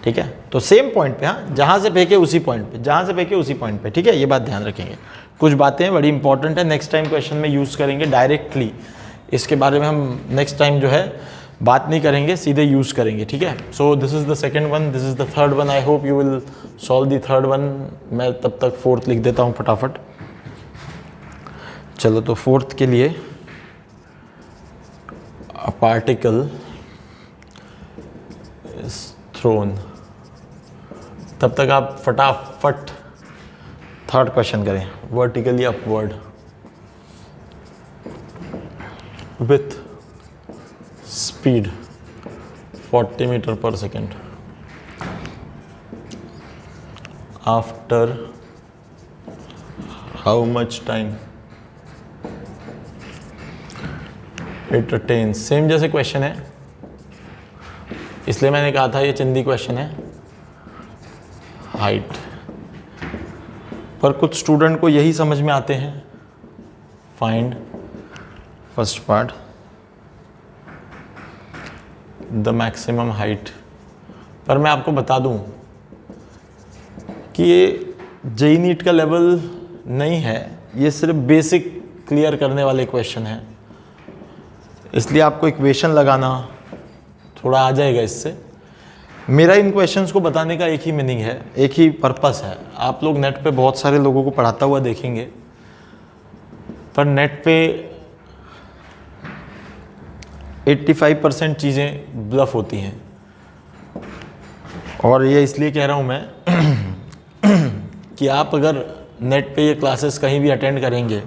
ठीक है। तो सेम पॉइंट पे, हाँ, जहाँ से फेंके उसी पॉइंट पे, ठीक है, ये बात ध्यान रखेंगे। कुछ बातें बड़ी इंपॉर्टेंट है, नेक्स्ट टाइम क्वेश्चन में यूज़ करेंगे डायरेक्टली, इसके बारे में हम नेक्स्ट टाइम जो है बात नहीं करेंगे, सीधे यूज़ करेंगे, ठीक है। So this is the second one, this is the third one. I hope you will solve the third one. मैं तब तक फोर्थ लिख देता हूँ फटाफट। चलो, तो फोर्थ के लिए अ पार्टिकल इज थ्रोन। तब तक आप फटाफट थर्ड क्वेश्चन करें। Vertically upward with speed 40 meter per second after how much time it attains. Same जैसे क्वेश्चन है, इसलिए मैंने कहा था ये चिंदी क्वेश्चन है, हाइट। पर कुछ स्टूडेंट को यही समझ में आते हैं, find first part the maximum height. पर मैं आपको बता दूं कि ये जेईई नीट का लेवल नहीं है, ये सिर्फ बेसिक क्लियर करने वाले क्वेश्चन हैं, इसलिए आपको इक्वेशन लगाना थोड़ा आ जाएगा इससे। मेरा इन क्वेश्चंस को बताने का एक ही मीनिंग है, एक ही पर्पस है। आप लोग नेट पे बहुत सारे लोगों को पढ़ाता हुआ देखेंगे, पर नेट पे 85% चीज़ें ब्लफ होती हैं। और ये इसलिए कह रहा हूँ मैं कि आप अगर नेट पे ये क्लासेस कहीं भी अटेंड करेंगे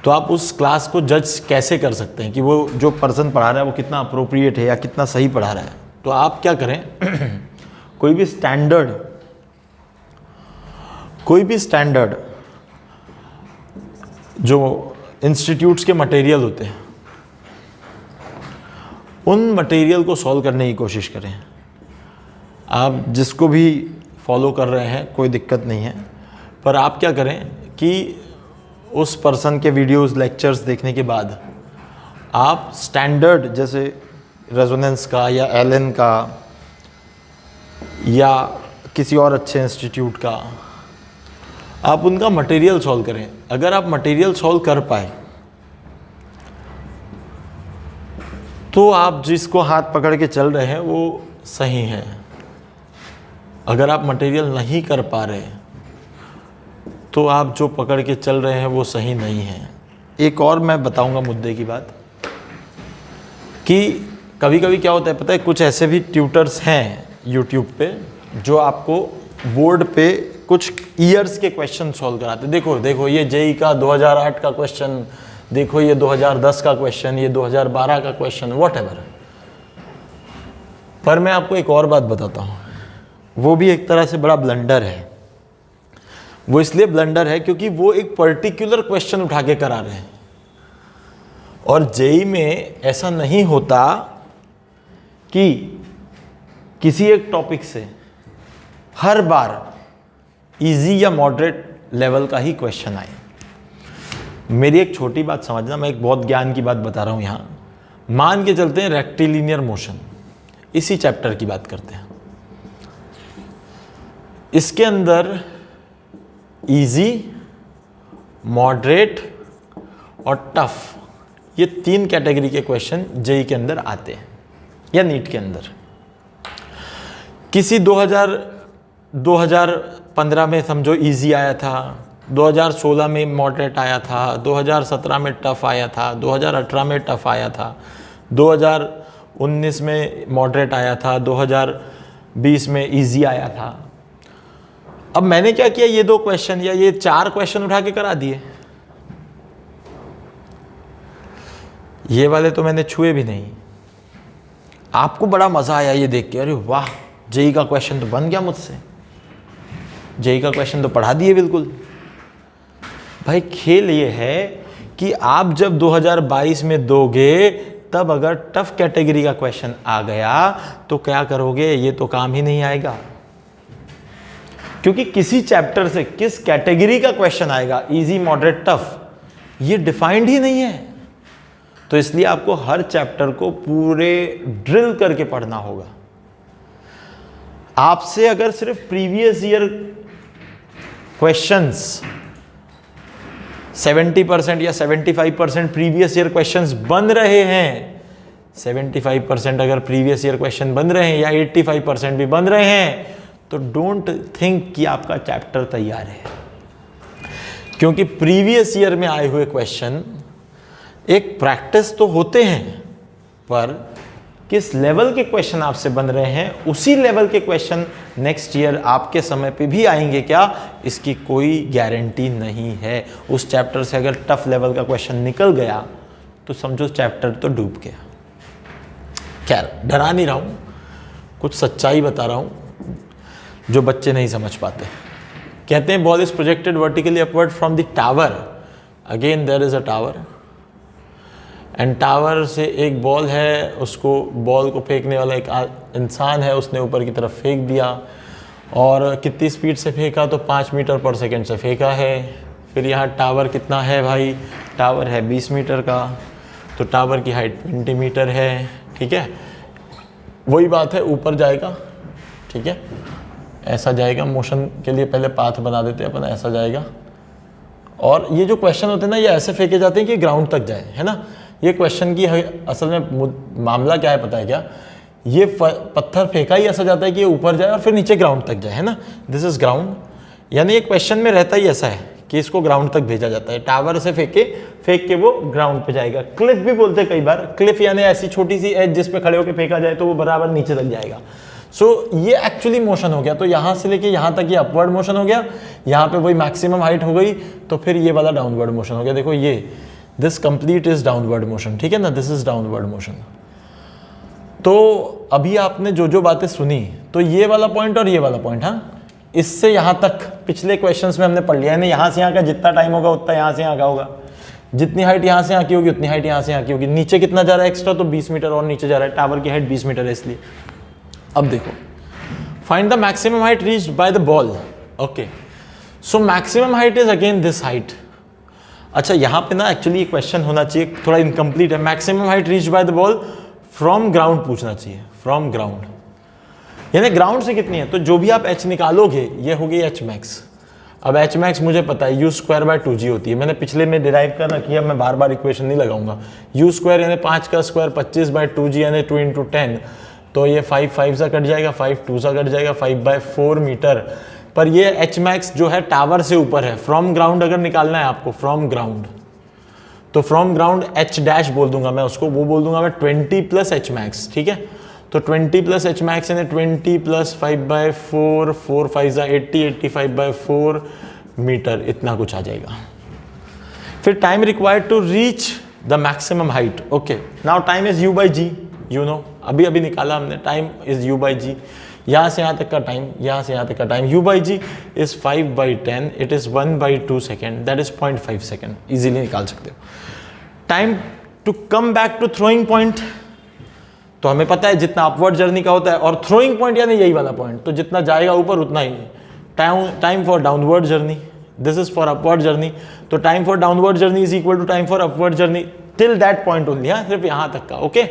तो आप उस क्लास को जज कैसे कर सकते हैं कि वो जो पर्सन पढ़ा रहा है वो कितना अप्रोप्रिएट है या कितना सही पढ़ा रहा है। तो आप क्या करें, कोई भी स्टैंडर्ड जो इंस्टीट्यूट्स के मटेरियल होते हैं, उन मटेरियल को सॉल्व करने की कोशिश करें। आप जिसको भी फॉलो कर रहे हैं कोई दिक्कत नहीं है, पर आप क्या करें कि उस पर्सन के वीडियोस, लेक्चर्स देखने के बाद आप स्टैंडर्ड जैसे रेजोनेंस का या एलन का या किसी और अच्छे इंस्टीट्यूट का, आप उनका मटेरियल सॉल्व करें। अगर आप मटेरियल सॉल्व कर पाए तो आप जिसको हाथ पकड़ के चल रहे हैं वो सही है। अगर आप मटेरियल नहीं कर पा रहे तो आप जो पकड़ के चल रहे हैं वो सही नहीं है। एक और मैं बताऊंगा मुद्दे की बात कि कभी कभी क्या होता है पता है, कुछ ऐसे भी ट्यूटर्स हैं यूट्यूब पे जो आपको बोर्ड पे कुछ ईयर्स के क्वेश्चन सॉल्व कराते। देखो ये जेईई का 2008 का क्वेश्चन, देखो ये 2010 का क्वेश्चन, ये 2012 का क्वेश्चन, व्हाटएवर। पर मैं आपको एक और बात बताता हूँ, वो भी एक तरह से बड़ा ब्लंडर है। वो इसलिए ब्लंडर है क्योंकि वो एक पर्टिकुलर क्वेश्चन उठा के करा रहे हैं, और जेईई में ऐसा नहीं होता कि किसी एक टॉपिक से हर बार इजी या मॉडरेट लेवल का ही क्वेश्चन आए। मेरी एक छोटी बात समझना, मैं एक बहुत ज्ञान की बात बता रहा हूं यहां। मान के चलते हैं रेक्टिलिनियर मोशन, इसी चैप्टर की बात करते हैं। इसके अंदर इजी, मॉडरेट और टफ, ये 3 कैटेगरी के क्वेश्चन जेईई के अंदर आते हैं या नीट के अंदर। किसी 2015 में समझो इजी आया था, 2016 में मॉडरेट आया था, 2017 में टफ आया था, 2018 में टफ आया था, 2019 में मॉडरेट आया था, 2020 में इजी आया था। अब मैंने क्या किया, ये 2 क्वेश्चन या ये 4 क्वेश्चन उठा के करा दिए। ये वाले तो मैंने छुए भी नहीं। आपको बड़ा मजा आया ये देख के, अरे वाह जेईई का क्वेश्चन तो बन गया मुझसे। जेई का क्वेश्चन तो पढ़ा दिए बिल्कुल। भाई खेल ये है कि आप जब 2022 में दोगे तब अगर टफ कैटेगरी का क्वेश्चन आ गया तो क्या करोगे, ये तो काम ही नहीं आएगा, क्योंकि किसी चैप्टर से किस कैटेगरी का क्वेश्चन आएगा, इजी मॉडरेट टफ, ये डिफाइंड ही नहीं है। तो इसलिए आपको हर चैप्टर को पूरे ड्रिल करके पढ़ना होगा। आपसे अगर सिर्फ प्रीवियस ईयर क्वेश्चंस 70% या 75% प्रीवियस ईयर क्वेश्चंस बन रहे हैं, 75% अगर प्रीवियस ईयर क्वेश्चन बन रहे हैं या 85% भी बन रहे हैं, तो डोंट थिंक कि आपका चैप्टर तैयार है, क्योंकि प्रीवियस ईयर में आए हुए क्वेश्चन एक प्रैक्टिस तो होते हैं, पर किस लेवल के क्वेश्चन आपसे बन रहे हैं, उसी लेवल के क्वेश्चन नेक्स्ट ईयर आपके समय पे भी आएंगे क्या, इसकी कोई गारंटी नहीं है। उस चैप्टर से अगर टफ लेवल का क्वेश्चन निकल गया तो समझो चैप्टर तो डूब गया। खैर, डरा नहीं रहा हूं, कुछ सच्चाई बता रहा हूं जो बच्चे नहीं समझ पाते। कहते हैं ball is projected vertically upward from the tower, again there is a tower, and tower से एक बॉल है, उसको बॉल को फेंकने वाला एक इंसान है, उसने ऊपर की तरफ फेंक दिया, और कितनी स्पीड से फेंका, तो 5 मीटर पर सेकंड से फेंका है। फिर यहाँ टावर कितना है भाई, टावर है 20 मीटर का, तो टावर की हाइट 20 मीटर है, ठीक है। वही बात है, ऊपर जाएगा, ठीक है, ऐसा जाएगा, मोशन के लिए पहले पाथ बना देते हैं अपन, ऐसा जाएगा। और ये जो क्वेश्चन होते हैं ना, ये ऐसे फेंके जाते हैं कि ग्राउंड तक जाए, है ना। ये क्वेश्चन की असल में मामला क्या है पता है क्या, ये पत्थर फेंका ही ऐसा जाता है कि ये ऊपर जाए और फिर नीचे ग्राउंड तक जाए, है ना। दिस इज ग्राउंड, यानी ये क्वेश्चन में रहता ही ऐसा है कि इसको ग्राउंड तक भेजा जाता है, टावर से फेंक के वो ग्राउंड पे जाएगा। क्लिफ भी बोलते हैं कई बार, क्लिफ यानी ऐसी छोटी सी एज जिस पे खड़े होकर फेंका जाए तो वो बराबर नीचे तक जाएगा। सो ये एक्चुअली मोशन हो गया, तो यहाँ से लेके यहाँ तक ये अपवर्ड मोशन हो गया, यहाँ पे वही मैक्सिमम हाइट हो गई, तो फिर ये वाला डाउनवर्ड मोशन हो गया। देखो ये this complete is downward motion, ठीक है ना, दिस इज डाउनवर्ड मोशन। तो अभी आपने जो जो बातें सुनी, तो ये वाला पॉइंट और ये वाला पॉइंट, हाँ, इससे यहाँ तक पिछले क्वेश्चंस में हमने पढ़ लिया है ना, यहाँ से यहाँ का जितना टाइम होगा उतना यहाँ से यहाँ का होगा, जितनी हाइट यहाँ से यहाँ की होगी उतनी हाइट यहाँ से यहाँ की होगी। नीचे कितना जा रहा है एक्स्ट्रा, तो 20 मीटर और नीचे जा रहा है, टावर की हाइट 20 मीटर है इसलिए। अब देखो, find the maximum height reached by the ball, okay, so maximum height is again this height. अच्छा, यहाँ पे ना एक्चुअली क्वेश्चन होना चाहिए, थोड़ा इनकम्प्लीट है, maximum height reached by the ball from ground पूछना चाहिए, फ्रॉम ग्राउंड, यानी ग्राउंड से कितनी है, तो जो भी आप h निकालोगे ये हो गई h मैक्स। अब h मैक्स मुझे पता है u स्क्वायर बाय 2g होती है, मैंने पिछले में डिराइव कर रखी है, मैं बार बार इक्वेशन नहीं लगाऊंगा। u स्क्वायर यानी 5 का स्क्वायर 25 बाय 2g यानी 2 × 10, तो ये 5 5 सा कट जाएगा, 5 2 सा कट जाएगा, 5/4 मीटर। पर ये h मैक्स जो है टावर से ऊपर है, फ्रॉम ग्राउंड अगर निकालना है आपको, फ्रॉम ग्राउंड, तो फ्रॉम ग्राउंड h डैश बोल दूंगा मैं उसको, वो बोल दूंगा मैं 20 + h मैक्स, ठीक है। तो 20 + h मैक्स यानी 20 + 5/4, 4 5 80, 85/4 मीटर, इतना कुछ आ जाएगा। फिर time required to reach the maximum height, okay, now time is u/g, you know, अभी अभी निकाला हमने, टाइम इज u/g, यहाँ से यहाँ तक का टाइम, यहाँ से यहाँ तक का time, u/g is 5/10, it is 1/2 second, that is 0.5 second, easily निकाल सकते हो। Time to come back to throwing point, तो हमें पता है जितना अपवर्ड जर्नी का होता है, और थ्रोइंग पॉइंट यानी यही वाला पॉइंट, तो जितना जाएगा ऊपर उतना ही। Time for downward journey, this is for upward journey, तो time for downward journey is equal to time for upward journey till that point only, हाँ, सिर्फ यहाँ तक का, ओके।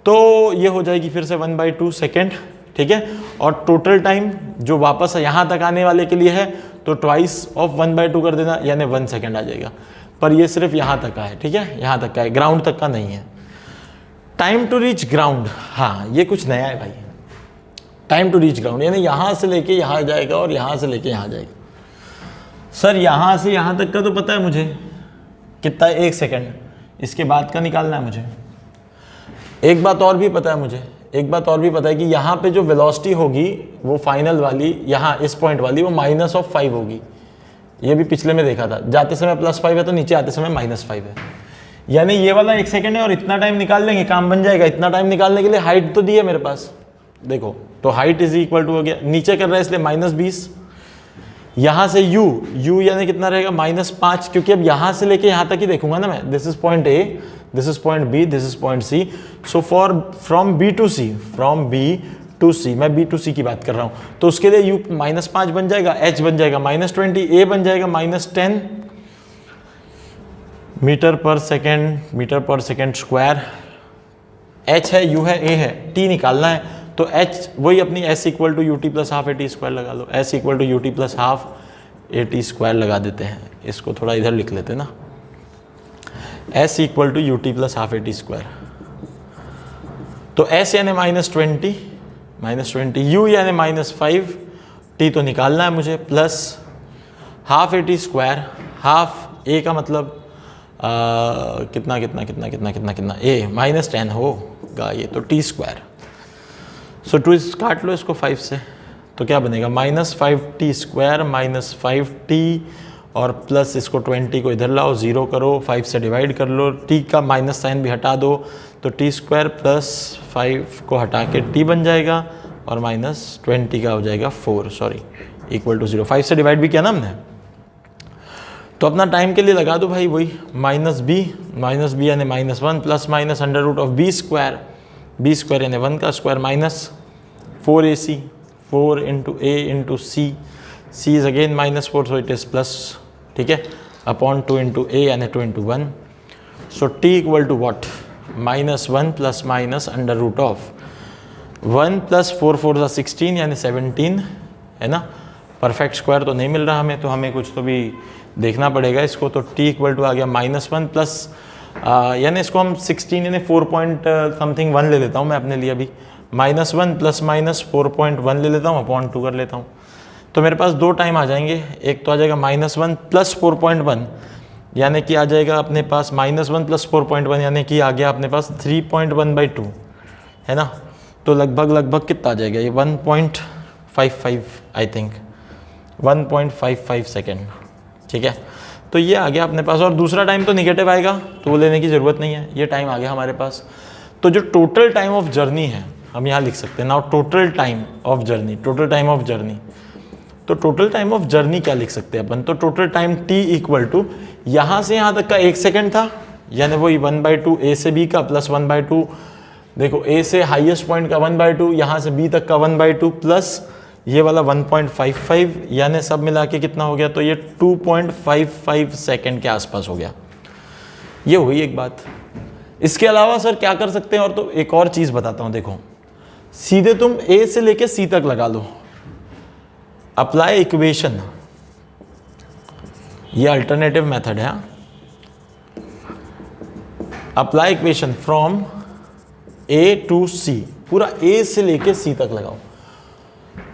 तो ये हो जाएगी फिर से 1/2 सेकेंड, ठीक है। और टोटल टाइम जो वापस यहाँ तक आने वाले के लिए है, तो ट्वाइस ऑफ 1/2 कर देना, यानी 1 सेकेंड आ जाएगा। पर ये सिर्फ यहाँ तक का है, ठीक है, यहाँ तक का है, ग्राउंड तक का नहीं है। टाइम टू रीच ग्राउंड, हाँ, ये कुछ नया है भाई, टाइम टू रीच ग्राउंड यानी यहाँ से लेके यहाँ जाएगा और यहाँ से लेके यहाँ जाएगा। सर यहाँ से यहाँ तक का तो पता है मुझे कितना है, 1 सेकेंड, इसके बाद का निकालना है मुझे। एक बात और भी पता है मुझे, एक बात और भी पता है कि यहाँ पे जो वेलोसिटी होगी वो फाइनल वाली, यहाँ इस पॉइंट वाली, वो -5 होगी। ये भी पिछले में देखा था, जाते समय +5 है तो नीचे आते समय -5 है, यानी ये वाला 1 सेकेंड है और इतना टाइम निकाल लेंगे, काम बन जाएगा। इतना टाइम निकालने के लिए हाइट तो दी है मेरे पास, देखो, तो हाइट इज इक्वल टू हो गया, नीचे कर रहा है इसलिए -20, यहाँ से u यानी कितना रहेगा -5, क्योंकि अब यहाँ से लेके यहाँ तक ही देखूंगा ना मैं। This is point A, this is point B, this is point C। So from B to C, मैं B to C की बात कर रहा हूँ, तो उसके लिए u -5 बन जाएगा, h बन जाएगा -20, a बन जाएगा -10 meter per second square. h है, u है, a है, t निकालना है, तो h वही अपनी s equal to u t plus half AT square लगा लो, s equal to u t plus half AT square लगा देते हैं। इसको थोड़ा इधर लिख लेते हैं ना, s equal to u t plus half AT square. तो s यानी -20, u यानी -5, t तो निकालना है मुझे, plus half AT square, half a का मतलब कितना a -10 होगा ये, तो t स्क्वायर। सो 2 काट लो इसको 5 से, तो क्या बनेगा -5t स्क्वायर -5t और प्लस इसको 20 को इधर लाओ, 0 करो, 5 से डिवाइड कर लो, t का माइनस साइन भी हटा दो, तो t स्क्वायर प्लस 5 को हटा के t बन जाएगा और -20 का हो जाएगा 4, सॉरी, इक्वल टू 0। 5 से डिवाइड भी किया ना हमने, तो अपना टाइम के लिए लगा दो भाई वही -b यानी -1 plus minus under root of b square यानी 1 का square minus 4ac, 4 into a into c is again -4, so it is plus, ठीक है, अपॉन 2 इंटू a यानी 2 into 1। So t equal to what, -1 plus minus under root of 1 plus 4 4 16 यानी 17, है ना। Perfect square तो नहीं मिल रहा हमें, तो हमें कुछ तो भी देखना पड़ेगा इसको। तो t इक्वल टू आ गया -1 प्लस यानी इसको हम 16 यानी 4.1 ले लेता हूँ मैं अपने लिए अभी, -1 प्लस माइनस 4.1 ले लेता हूँ, अपॉन 2 कर लेता हूँ। तो मेरे पास 2 टाइम आ जाएंगे, एक तो आ जाएगा -1 प्लस 4.1 यानी कि आ जाएगा अपने पास -1 प्लस 4.1 यानी कि आ गया अपने पास 3.1/2, है ना। तो लगभग कितना आ जाएगा ये 1.55 आई थिंक 1.55 सेकेंड, ठीक है। तो ये आ गया अपने पास, और दूसरा टाइम तो निगेटिव आएगा तो वो लेने की ज़रूरत नहीं है, ये टाइम आ गया हमारे पास। तो जो टोटल टाइम ऑफ जर्नी है हम यहाँ लिख सकते हैं now, total time of journey. तो टोटल टाइम ऑफ जर्नी क्या लिख सकते हैं अपन, तो total time t equal to यहाँ से यहाँ तक का 1 सेकेंड था, यानी वही 1/2 a से b का प्लस 1/2, देखो a से हाईएस्ट पॉइंट का 1/2, यहाँ से b तक का 1/2 प्लस ये वाला 1.55, यानी सब मिला के कितना हो गया, तो ये 2.55 सेकेंड के आसपास हो गया। ये हुई एक बात। इसके अलावा सर क्या कर सकते हैं, और तो एक और चीज़ बताता हूँ, देखो सीधे तुम A से लेके C तक लगा लो, अप्लाई इक्वेशन, ये अल्टरनेटिव मेथड है। Apply equation from A to C, पूरा A से लेके C तक लगाओ।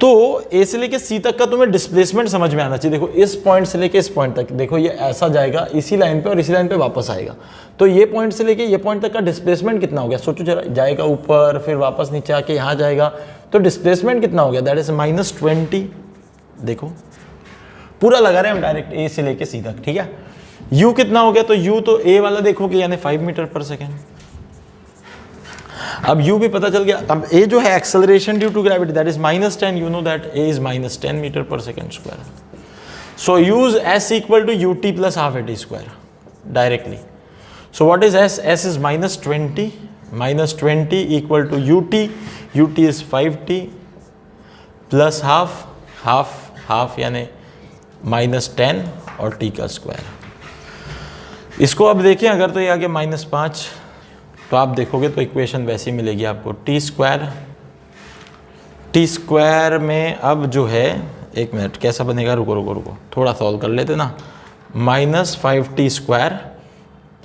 तो A से लेके C तक का तुम्हें डिस्प्लेसमेंट समझ में आना चाहिए। देखो इस पॉइंट से लेके इस पॉइंट तक, देखो ये ऐसा जाएगा इसी लाइन पे और इसी लाइन पे वापस आएगा, तो ये पॉइंट से लेके ये पॉइंट तक का डिस्प्लेसमेंट कितना हो गया, सोचो जरा, जाएगा ऊपर फिर वापस नीचे आके यहाँ जाएगा, तो डिस्प्लेसमेंट कितना हो गया, दैट इज -20। देखो पूरा लगा रहे हैं हम डायरेक्ट A से लेके C तक, ठीक है। U कितना हो गया, तो U तो A वाला देखोगे यानी 5 मीटर पर सेकेंड। अब U भी पता चल गया। अब A जो है acceleration due to gravity, that is -10, you know that A is -10 meter per second square. So use S equal to ut plus half AT square directly. So what is S, S is -20 equal to ut is 5t plus half यानी -10 और t का square. इसको अब देखें, अगर तो ये आ गया -5, तो आप देखोगे तो इक्वेशन वैसी मिलेगी आपको, टी स्क्वायर में अब जो है, एक मिनट कैसा बनेगा, रुको थोड़ा सॉल्व कर लेते ना, -5t स्क्वायर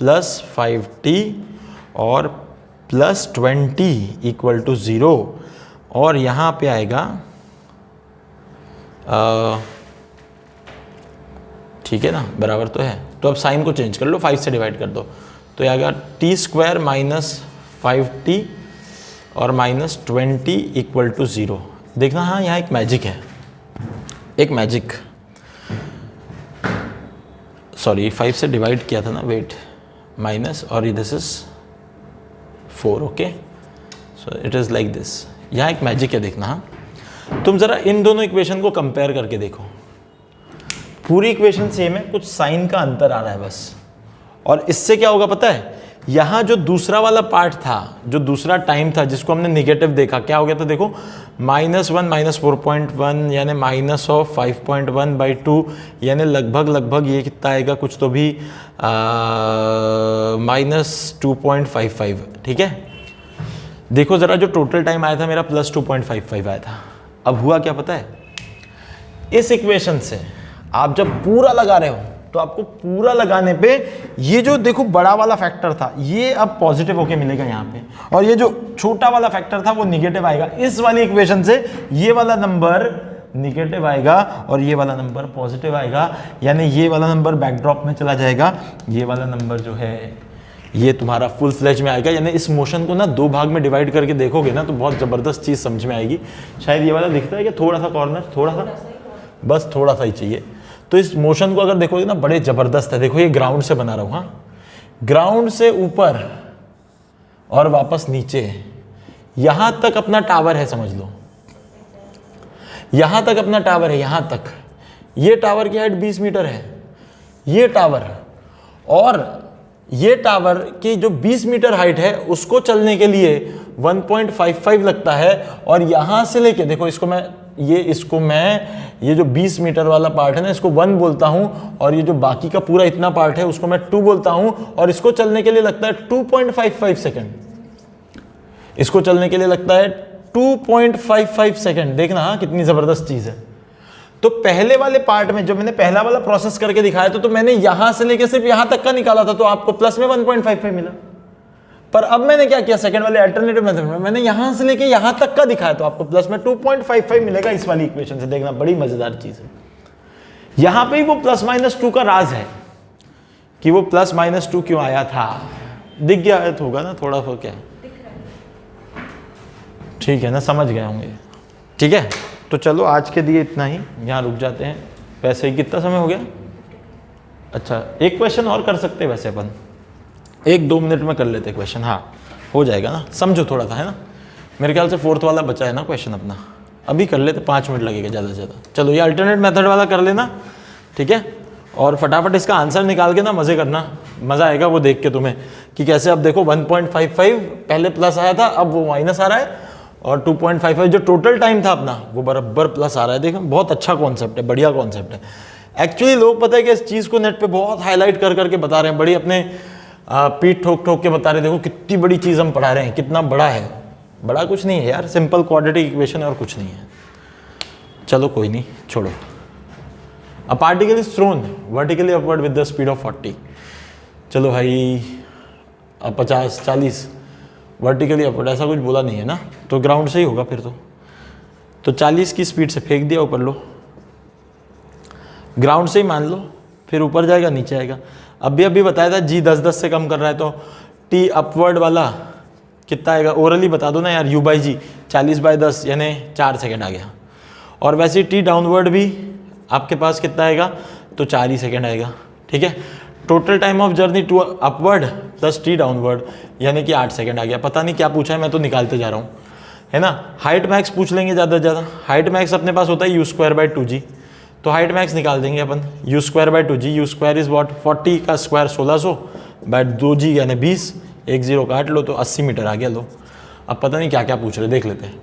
प्लस 5t और प्लस 20 इक्वल टू 0, और यहाँ पे आएगा ठीक है ना, बराबर तो है। तो अब साइन को चेंज कर लो, 5 से डिवाइड कर दो, तो ये आएगा टी स्क्वायर -5t और -20 इक्वल टू 0। देखना, हाँ यहाँ एक मैजिक है, एक मैजिक, सॉरी 5 से डिवाइड किया था ना, वेट, माइनस और this is 4, okay. So it is like this. यहाँ एक मैजिक है, देखना, हाँ तुम ज़रा इन दोनों इक्वेशन को कंपेयर करके देखो। पूरी इक्वेशन सेम है, कुछ साइन का अंतर आ रहा है बस। और इससे क्या होगा पता है, यहाँ जो दूसरा वाला पार्ट था, जो दूसरा टाइम था जिसको हमने निगेटिव देखा, क्या हो गया था देखो, -1 -4.1 यानी -5.1/2 यानी लगभग ये कितना आएगा, कुछ तो भी -2.55। ठीक है, देखो ज़रा जो टोटल टाइम आया था मेरा +2.55 आया था। अब हुआ क्या पता है, इस इक्वेशन से आप जब पूरा लगा रहे हो तो आपको पूरा लगाने पे ये जो देखो बड़ा वाला फैक्टर था ये अब पॉजिटिव होके मिलेगा यहाँ पे, और ये जो छोटा वाला फैक्टर था वो निगेटिव आएगा। इस वाली इक्वेशन से ये वाला नंबर निगेटिव आएगा और ये वाला नंबर पॉजिटिव आएगा, यानी ये वाला नंबर बैकड्रॉप में चला जाएगा, ये वाला नंबर जो है ये तुम्हारा फुल फ्लैज में आएगा। यानी इस मोशन को ना दो भाग में डिवाइड करके देखोगे ना तो बहुत ज़बरदस्त चीज़ समझ में आएगी। शायद ये वाला दिखता है कि थोड़ा सा कॉर्नर, थोड़ा सा, बस थोड़ा सा ही चाहिए। तो इस मोशन को अगर देखोगे ना बड़े ज़बरदस्त है। देखो ये ग्राउंड से बना रहा हूँ, हाँ, ग्राउंड से ऊपर और वापस नीचे, यहाँ तक अपना टावर है, समझ लो यहाँ तक अपना टावर है, यहाँ तक। ये टावर की हाइट 20 मीटर है, ये टावर, और ये टावर की जो 20 मीटर हाइट है उसको चलने के लिए 1.55 लगता है। और यहाँ से लेके देखो इसको मैं ये जो 20 मीटर वाला पार्ट है ना इसको 1 बोलता हूँ, और ये जो बाकी का पूरा इतना पार्ट है उसको मैं 2 बोलता हूँ, और इसको चलने के लिए लगता है 2.55 सेकेंड। इसको चलने के लिए लगता है 2.55 सेकेंड। देखना हाँ कितनी ज़बरदस्त चीज़ है। तो पहले वाले पार्ट में जो मैंने पहला वाला प्रोसेस करके दिखाया था तो मैंने यहां से लेके सिर्फ यहां तक का निकाला था, तो आपको प्लस में 1.55 मिला। पर अब मैंने क्या किया, सेकंड वाले अल्टरनेटिव मेथड में मैंने यहां से लेके यहां तक का दिखाया, तो आपको प्लस में 2.55 मिलेगा इस वाली इक्वेशन से। देखना बड़ी मजेदार चीज है। यहां पे वो +-2 का राज है कि वो +-2 क्यों आया था। दिख गया है तो होगा ना, थोड़ा सा क्या, ठीक है ना, समझ गए होंगे। ठीक है, तो चलो आज के लिए इतना ही, यहाँ रुक जाते हैं। वैसे ही कितना समय हो गया, अच्छा एक क्वेश्चन और कर सकते हैं वैसे अपन, 1-2 मिनट में कर लेते क्वेश्चन, हाँ हो जाएगा ना, समझो थोड़ा था, है ना। मेरे ख्याल से 4th वाला बचा है ना क्वेश्चन अपना, अभी कर लेते, 5 मिनट लगेगा ज़्यादा से ज़्यादा। चलो ये अल्टरनेट मेथड वाला कर लेना, ठीक है, और फटाफट इसका आंसर निकाल के ना मज़े करना, मज़ा आएगा वो देख के तुम्हें कि कैसे। अब देखो 1.55 पहले प्लस आया था, अब वो माइनस आ रहा है, और 2.55 जो टोटल टाइम था अपना वो बराबर प्लस आ रहा है। देखो बहुत अच्छा कॉन्सेप्ट है, बढ़िया कॉन्सेप्ट है। एक्चुअली लोग पता है कि इस चीज़ को नेट पे बहुत हाईलाइट कर करके बता रहे हैं, बड़ी अपने पीठ ठोक ठोक के बता रहे हैं, देखो कितनी बड़ी चीज़ हम पढ़ा रहे हैं, कितना बड़ा है। बड़ा कुछ नहीं है यार, सिंपल क्वाड्रेटिक इक्वेशन और कुछ नहीं है। चलो कोई नहीं, छोड़ो। A particle is thrown vertically upward with the speed of 40। चलो भाई 50 40 वर्टिकली अपवर्ड, ऐसा कुछ बोला नहीं है ना, तो ग्राउंड से ही होगा फिर तो 40 की स्पीड से फेंक दिया ऊपर, लो ग्राउंड से ही मान लो, फिर ऊपर जाएगा नीचे आएगा। अभी बताया था जी 10-10 से कम कर रहा है, तो टी अपवर्ड वाला कितना आएगा, ओरली बता दो ना यार, u/g 40/10 यानी 4 सेकेंड आ गया। और वैसे टी डाउनवर्ड भी आपके पास कितना आएगा, तो 4 ही सेकेंड आएगा। ठीक है, total time of journey to upward plus t downward यानी कि 8 सेकेंड आ गया। पता नहीं क्या पूछा है, मैं तो निकालते जा रहा हूँ, है ना। हाइट मैक्स पूछ लेंगे ज़्यादा से ज़्यादा। हाइट मैक्स अपने पास होता है u²/2g, तो हाइट मैक्स निकाल देंगे अपन u²/2g। u² इज वॉट, 40 का स्क्वायर 1600/2g यानी 20, 1 0 काट लो तो 80 मीटर आ गया। लो अब पता नहीं क्या क्या पूछ रहे, देख लेते हैं।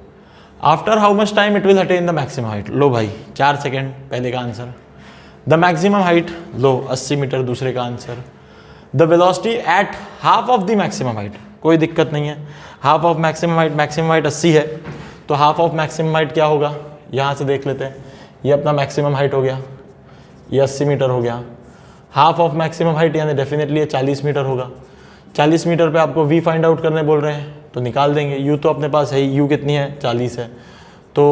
After how much time it will attain the maximum height, लो भाई 4 सेकेंड पहले का आंसर। द मैक्सिमम हाइट, लो 80 मीटर दूसरे का answer. The velocity at half of the maximum height, कोई दिक्कत नहीं है। हाफ ऑफ मैक्सिमम हाइट 80 है, तो हाफ ऑफ मैक्सिमम हाइट क्या होगा, यहाँ से देख लेते हैं। ये अपना मैक्सिमम हाइट हो गया, ये 80 मीटर हो गया। हाफ ऑफ मैक्सिमम हाइट यानी डेफिनेटली ये 40 मीटर होगा। 40 मीटर पे आपको v फाइंड आउट करने बोल रहे हैं, तो निकाल देंगे। u तो अपने पास है ही, u कितनी है 40 है, तो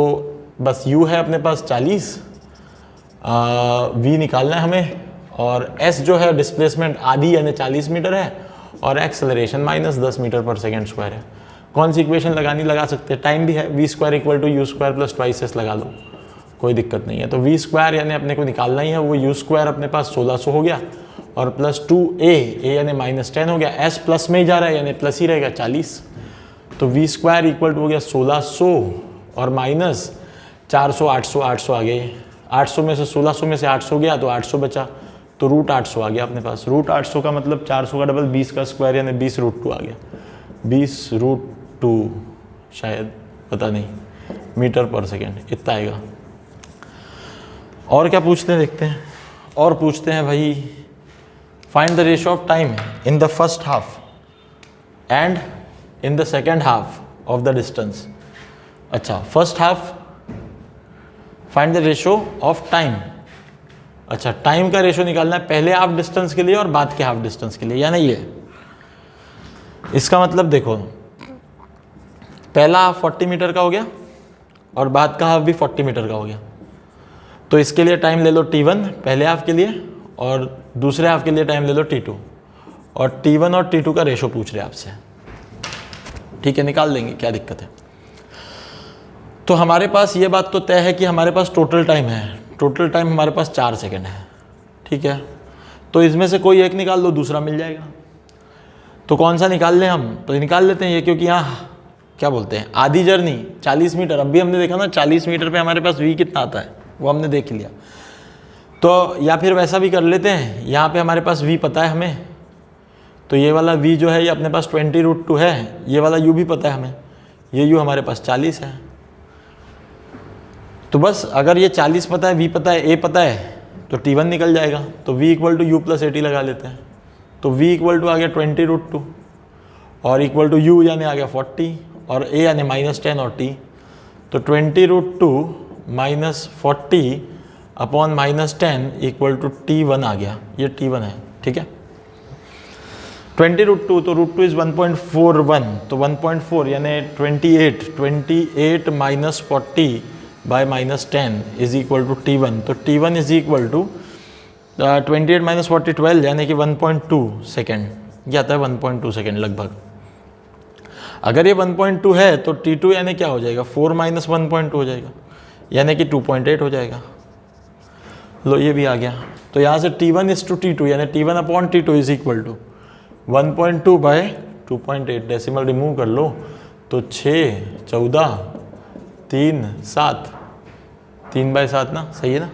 बस u है अपने पास 40, v निकालना है हमें, और s जो है डिस्प्लेसमेंट आधी यानी 40 मीटर है, और acceleration -10 meter per second square है। कौन सी इक्वेशन लगानी लगा सकते हैं, टाइम भी है, v² = u² + 2s लगा लो, कोई दिक्कत नहीं है। तो v² यानी अपने को निकालना ही है, वो u² अपने पास 1600 हो गया, और प्लस 2a यानी -10 हो गया। s प्लस में ही जा रहा है यानी प्लस ही रहेगा 40, तो v² = हो गया 1600 और -400 800 आ गए 800 में से 1600 में से 800 गया तो 800 बचा, तो रूट 800 आ गया अपने पास। रूट 800 का मतलब 400 का डबल 20 का स्क्वायर यानी 20√2 आ गया। 20√2 शायद, पता नहीं, मीटर पर सेकेंड इतना आएगा। और क्या पूछते हैं देखते हैं। और पूछते हैं भाई, find the ratio of time in the first half and in the second half of the distance. अच्छा, first half find the ratio of time. अच्छा, टाइम का रेशियो निकालना है पहले हाफ डिस्टेंस के लिए और बाद के हाफ डिस्टेंस के लिए, यानी ये। इसका मतलब देखो, पहला हाफ 40 मीटर का हो गया और बाद का हाफ भी 40 मीटर का हो गया, तो इसके लिए टाइम ले लो T1 पहले हाफ के लिए, और दूसरे हाफ के लिए टाइम ले लो T2, और T1 और T2 का रेशो पूछ रहे हैं आपसे। ठीक है, निकाल देंगे, क्या दिक्कत है। तो हमारे पास ये बात तो तय है कि हमारे पास टोटल टाइम है, टोटल टाइम हमारे पास 4 सेकंड है। ठीक है, तो इसमें से कोई एक निकाल लो, दूसरा मिल जाएगा। तो कौन सा निकाल लें हम, तो निकाल लेते हैं ये, क्योंकि यहाँ क्या बोलते हैं, आधी जर्नी 40 मीटर, अभी हमने देखा ना 40 मीटर पे हमारे पास v कितना आता है, वो हमने देख लिया। तो या फिर वैसा भी कर लेते हैं, यहाँ पे हमारे पास v पता है हमें, तो ये वाला v जो है ये अपने पास 20√2 है, ये वाला u भी पता है हमें, ये u हमारे पास 40 है। तो बस अगर ये 40 पता है, v पता है, a पता है, तो T1 निकल जाएगा। तो v = u + 80 लगा लेते हैं, तो v = आ गया 20√2 और इक्वल टू u यानी आ गया 40 और a यानी -10 और t, तो 20√2 - 40 अपॉन -10 इक्वल टू T1 आ गया, ये T1 है। ठीक है, 20√2 तो √2 इज़ 1.41, तो 1.4 यानी 28 - 40 bye -10 is equal to T1, तो T1 इज इक्वल टू 28 - 40 12 यानी कि 1.2 सेकेंड, ये आता है 1.2 सेकेंड लगभग। अगर ये 1.2 है तो T2 यानी क्या हो जाएगा, 4 - 1.2 हो जाएगा, यानी कि 2.8 हो जाएगा। लो ये भी आ गया, तो यहाँ से T1 इज टू T2 यानी T1 upon T2 is equal to 1.2 by 2.8, decimal remove कर लो तो 6 14 3 7, 3/7 ना, सही है ना,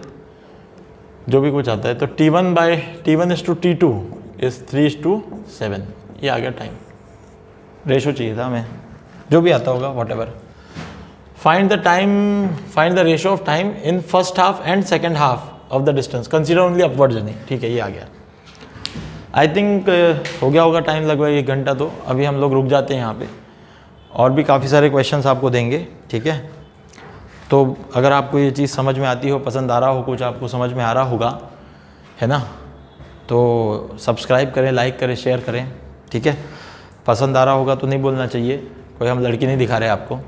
जो भी कुछ आता है। तो T1 is to T2 is 3:7, ये आ गया टाइम। रेशो चाहिए था हमें, जो भी आता होगा whatever. Find the ratio of time in first half and second half of the distance, consider only upward journey. ठीक है, ये आ गया। आई थिंक हो गया होगा टाइम लगभग 1 घंटा, तो अभी हम लोग रुक जाते हैं यहाँ पे, और भी काफ़ी सारे क्वेश्चंस आपको देंगे। ठीक है, तो अगर आपको ये चीज़ समझ में आती हो, पसंद आ रहा हो, कुछ आपको समझ में आ रहा होगा, है ना, तो सब्सक्राइब करें, लाइक करें, शेयर करें। ठीक है, पसंद आ रहा होगा तो नहीं बोलना चाहिए, कोई हम लड़की नहीं दिखा रहे आपको।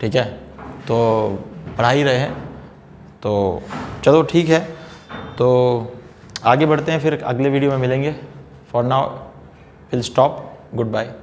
ठीक है, तो पढ़ा ही रहे हैं, तो चलो ठीक है, तो आगे बढ़ते हैं, फिर अगले वीडियो में मिलेंगे। For now will stop, good bye.